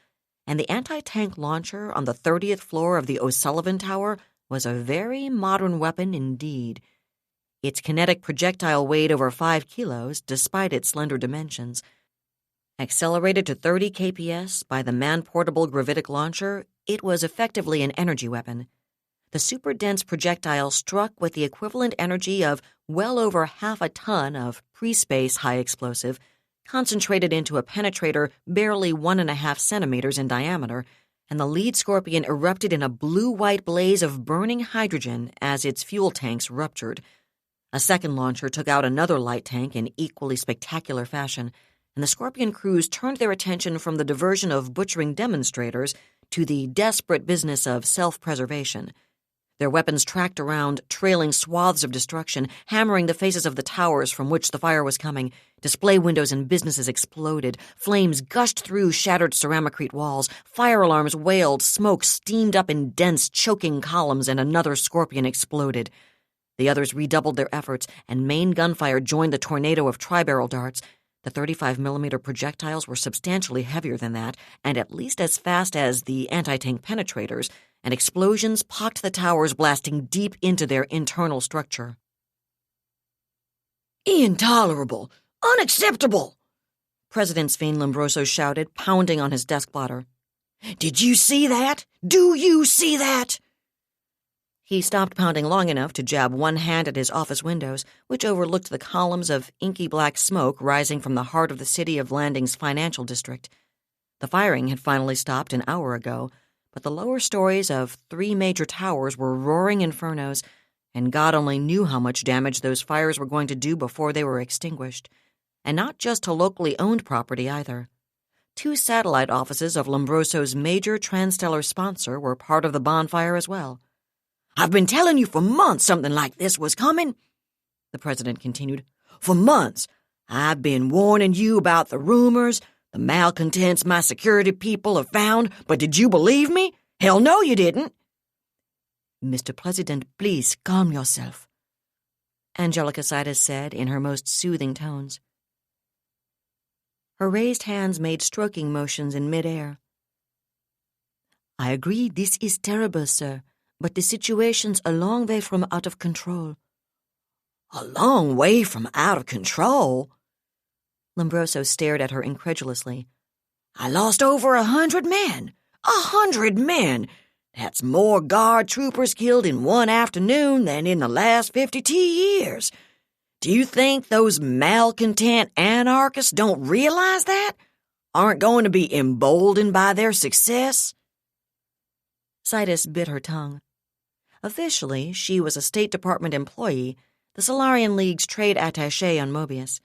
and the anti-tank launcher on the 30th floor of the O'Sullivan Tower was a very modern weapon indeed. Its kinetic projectile weighed over 5 kilos, despite its slender dimensions. Accelerated to 30 kps by the man-portable gravitic launcher, it was effectively an energy weapon. The super-dense projectile struck with the equivalent energy of well over half a ton of pre-space high explosive, concentrated into a penetrator barely 1.5 centimeters in diameter, and the lead Scorpion erupted in a blue-white blaze of burning hydrogen as its fuel tanks ruptured. A second launcher took out another light tank in equally spectacular fashion, and the Scorpion crews turned their attention from the diversion of butchering demonstrators to the desperate business of self-preservation. Their weapons tracked around, trailing swaths of destruction, hammering the faces of the towers from which the fire was coming. Display windows and businesses exploded. Flames gushed through shattered ceramicrete walls. Fire alarms wailed. Smoke steamed up in dense, choking columns, and another Scorpion exploded. The others redoubled their efforts, and main gunfire joined the tornado of tri-barrel darts. The 35mm projectiles were substantially heavier than that, and at least as fast as the anti-tank penetrators, and explosions pocked the towers, blasting deep into their internal structure. "Intolerable! Unacceptable!" President Svein Lombroso shouted, pounding on his desk blotter. "Did you see that? Do you see that?" He stopped pounding long enough to jab one hand at his office windows, which overlooked the columns of inky black smoke rising from the heart of the city of Landing's financial district. The firing had finally stopped an hour ago, but the lower stories of 3 major towers were roaring infernos, and God only knew how much damage those fires were going to do before they were extinguished. And not just to locally owned property either. 2 satellite offices of Lombroso's major transstellar sponsor were part of the bonfire as well. "I've been telling you for months something like this was coming," the president continued. "For months. I've been warning you about the rumors, the malcontents my security people have found, but did you believe me? Hell no, you didn't." "Mr. President, please calm yourself," Angelica Sidus said in her most soothing tones. Her raised hands made stroking motions in midair. "I agree this is terrible, sir, but the situation's a long way from out of control." "A long way from out of control?" Lombroso stared at her incredulously. "I lost over 100 men. 100 men! That's more guard troopers killed in one afternoon than in the last 52 years. Do you think those malcontent anarchists don't realize that? Aren't going to be emboldened by their success?" Sidus bit her tongue. Officially, she was a State Department employee, the Solarian League's trade attaché on Mobius.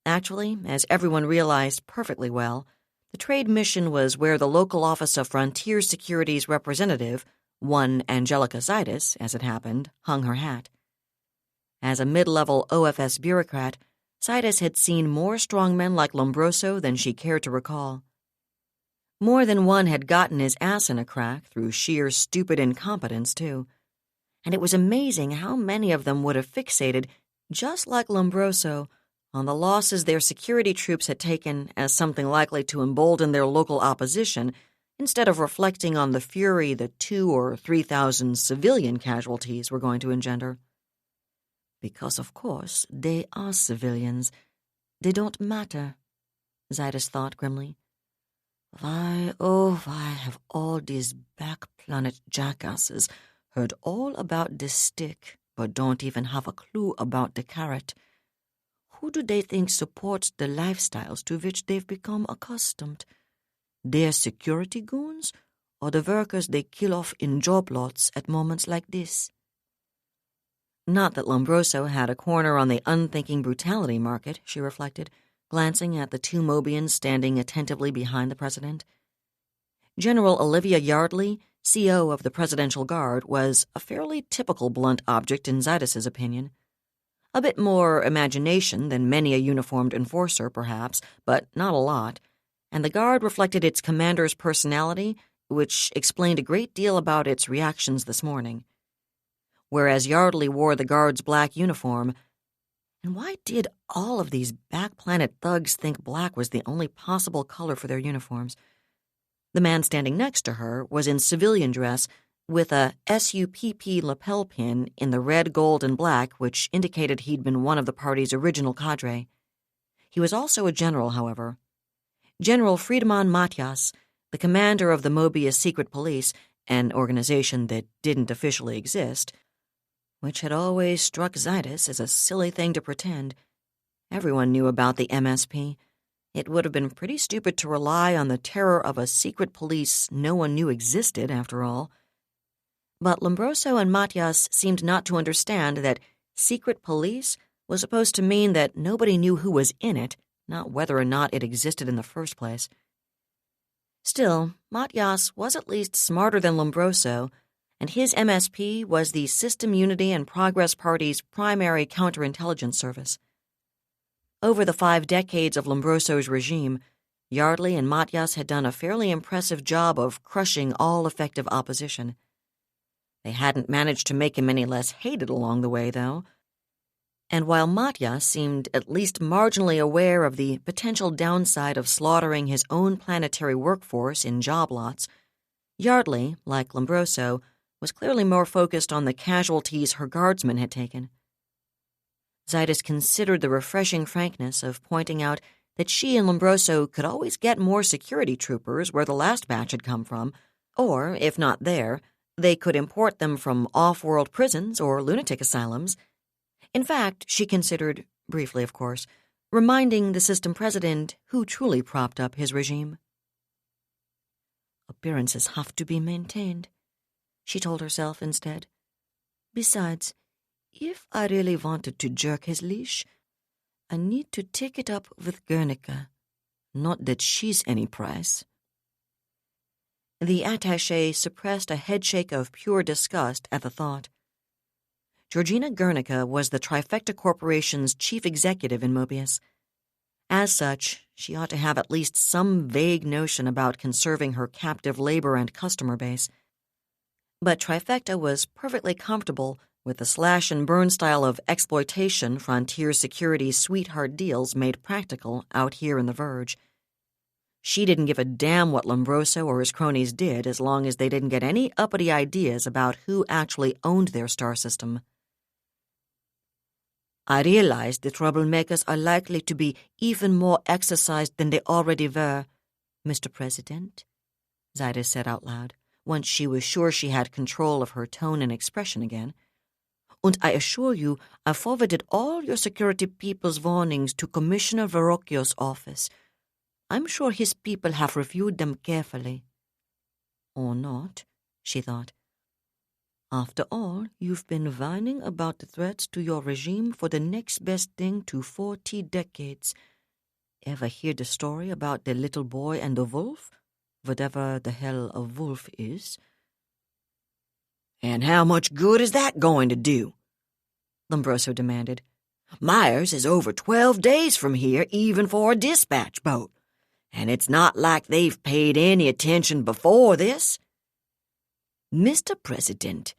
Actually, as everyone realized perfectly well, the trade mission was where the local office of Frontier Security's representative, one Angelica Sidus, as it happened, hung her hat. As a mid-level OFS bureaucrat, Sidus had seen more strongmen like Lombroso than she cared to recall. More than one had gotten his ass in a crack through sheer stupid incompetence, too. And it was amazing how many of them would have fixated, just like Lombroso, on the losses their security troops had taken as something likely to embolden their local opposition, instead of reflecting on the fury the 2,000 or 3,000 civilian casualties were going to engender. Because, of course, they are civilians. They don't matter, Zydus thought grimly. Why, oh, why have all these back-planet jackasses heard all about the stick, but don't even have a clue about the carrot? Who do they think supports the lifestyles to which they've become accustomed? Their security goons or the workers they kill off in job lots at moments like this. Not that Lombroso had a corner on the unthinking brutality market, she reflected, glancing at the two Mobians standing attentively behind the president. General Olivia Yardley, CO of the Presidential Guard, was a fairly typical blunt object in Zaitis' opinion. A bit more imagination than many a uniformed enforcer, perhaps, but not a lot, and the Guard reflected its commander's personality, which explained a great deal about its reactions this morning. Whereas Yardley wore the Guard's black uniform, and why did all of these back-planet thugs think black was the only possible color for their uniforms? The man standing next to her was in civilian dress with a SUPP lapel pin in the red, gold, and black, which indicated he'd been one of the party's original cadre. He was also a general, however. General Friedemann Matthias, the commander of the Mobius Secret Police, an organization that didn't officially exist, which had always struck Zaitis as a silly thing to pretend. Everyone knew about the MSP. It would have been pretty stupid to rely on the terror of a secret police no one knew existed, after all. But Lombroso and Matthias seemed not to understand that secret police was supposed to mean that nobody knew who was in it, not whether or not it existed in the first place. Still, Matthias was at least smarter than Lombroso, and his MSP was the System Unity and Progress Party's primary counterintelligence service. Over the 5 decades of Lombroso's regime, Yardley and Matthias had done a fairly impressive job of crushing all effective opposition. They hadn't managed to make him any less hated along the way, though. And while Matthias seemed at least marginally aware of the potential downside of slaughtering his own planetary workforce in job lots, Yardley, like Lombroso, was clearly more focused on the casualties her guardsmen had taken. Zaitis considered the refreshing frankness of pointing out that she and Lombroso could always get more security troopers where the last batch had come from, or, if not there, they could import them from off-world prisons or lunatic asylums. In fact, she considered, briefly of course, reminding the system president who truly propped up his regime. Appearances have to be maintained, she told herself instead. Besides, if I really wanted to jerk his leash, I need to take it up with Guernica. Not that she's any price. The attaché suppressed a headshake of pure disgust at the thought. Georgina Guernica was the Trifecta Corporation's chief executive in Mobius. As such, she ought to have at least some vague notion about conserving her captive labor and customer base. But Trifecta was perfectly comfortable with the slash-and-burn style of exploitation Frontier Security's sweetheart deals made practical out here in the Verge. She didn't give a damn what Lombroso or his cronies did as long as they didn't get any uppity ideas about who actually owned their star system. I realize the troublemakers are likely to be even more exercised than they already were, Mr. President, Zaitis said out loud, once she was sure she had control of her tone and expression again. And I assure you, I forwarded all your security people's warnings to Commissioner Verrocchio's office. I'm sure his people have reviewed them carefully. Or not, she thought. After all, you've been whining about the threats to your regime for the next best thing to 40 decades. Ever hear the story about the little boy and the wolf? Whatever the hell a wolf is. And how much good is that going to do? Lombroso demanded. Myers is over 12 days from here, even for a dispatch boat. And it's not like they've paid any attention before this. Mr. President,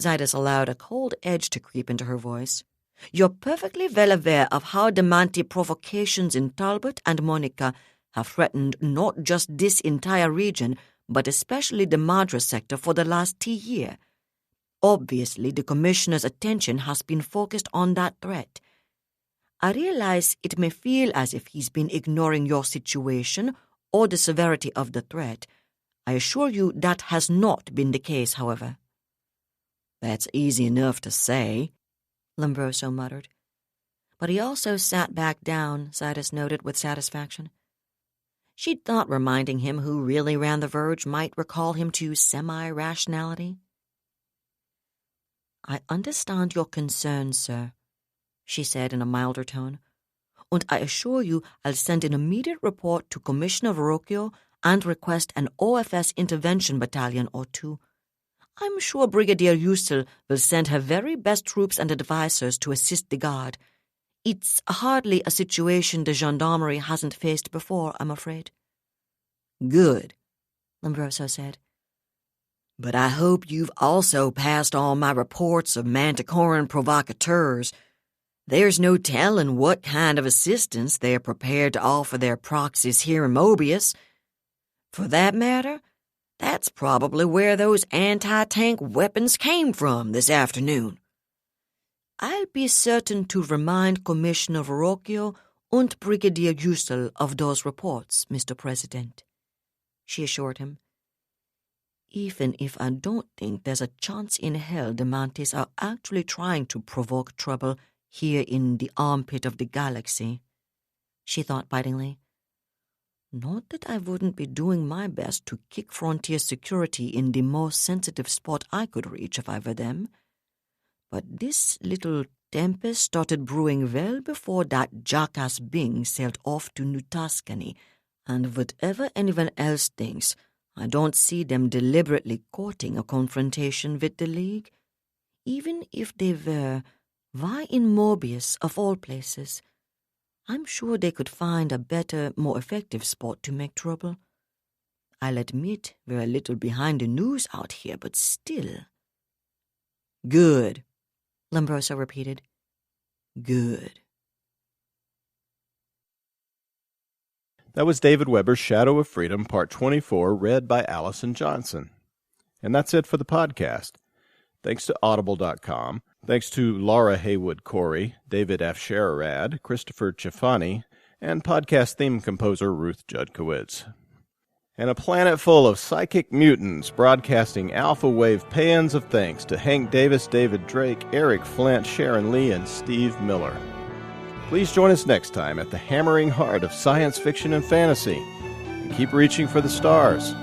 Zaitis allowed a cold edge to creep into her voice, you're perfectly well aware of how the Manti provocations in Talbot and Monica have threatened not just this entire region, but especially the Madras sector for the last year. Obviously, the Commissioner's attention has been focused on that threat. I realize it may feel as if he's been ignoring your situation or the severity of the threat. I assure you that has not been the case, however. That's easy enough to say, Lombroso muttered. But he also sat back down, Zaitis noted with satisfaction. She'd thought reminding him who really ran the Verge might recall him to semi-rationality. "I understand your concerns, sir," she said in a milder tone, "and I assure you I'll send an immediate report to Commissioner Verrocchio and request an OFS intervention battalion or two. I'm sure Brigadier Ussel will send her very best troops and advisors to assist the Guard. It's hardly a situation the gendarmerie hasn't faced before, I'm afraid." "Good," Lombroso said. "But I hope you've also passed all my reports of Manticoran provocateurs. There's no telling what kind of assistance they're prepared to offer their proxies here in Mobius. For that matter, that's probably where those anti-tank weapons came from this afternoon. I'll be certain to remind Commissioner Verrocchio and Brigadier Ussel of those reports, Mr. President," she assured him. "Even if I don't think there's a chance in hell the Mantis are actually trying to provoke trouble here in the armpit of the galaxy," she thought bitingly. "Not that I wouldn't be doing my best to kick frontier security in the most sensitive spot I could reach if I were them. But this little tempest started brewing well before that jackass Bing sailed off to New Tuscany, and whatever anyone else thinks, I don't see them deliberately courting a confrontation with the League. Even if they were, why in Mobius, of all places? I'm sure they could find a better, more effective spot to make trouble. I'll admit we're a little behind the news out here, but still." "Good," Lombroso repeated. "Good." That was David Weber's Shadow of Freedom, Part 24, read by Allison Johnson. And that's it for the podcast. Thanks to Audible.com. Thanks to Laura Haywood Corey, David Afsharirad, Christopher Chifani, and podcast theme composer Ruth Judkowitz. And a planet full of psychic mutants broadcasting alpha wave paeans of thanks to Hank Davis, David Drake, Eric Flint, Sharon Lee, and Steve Miller. Please join us next time at the hammering heart of science fiction and fantasy, and keep reaching for the stars.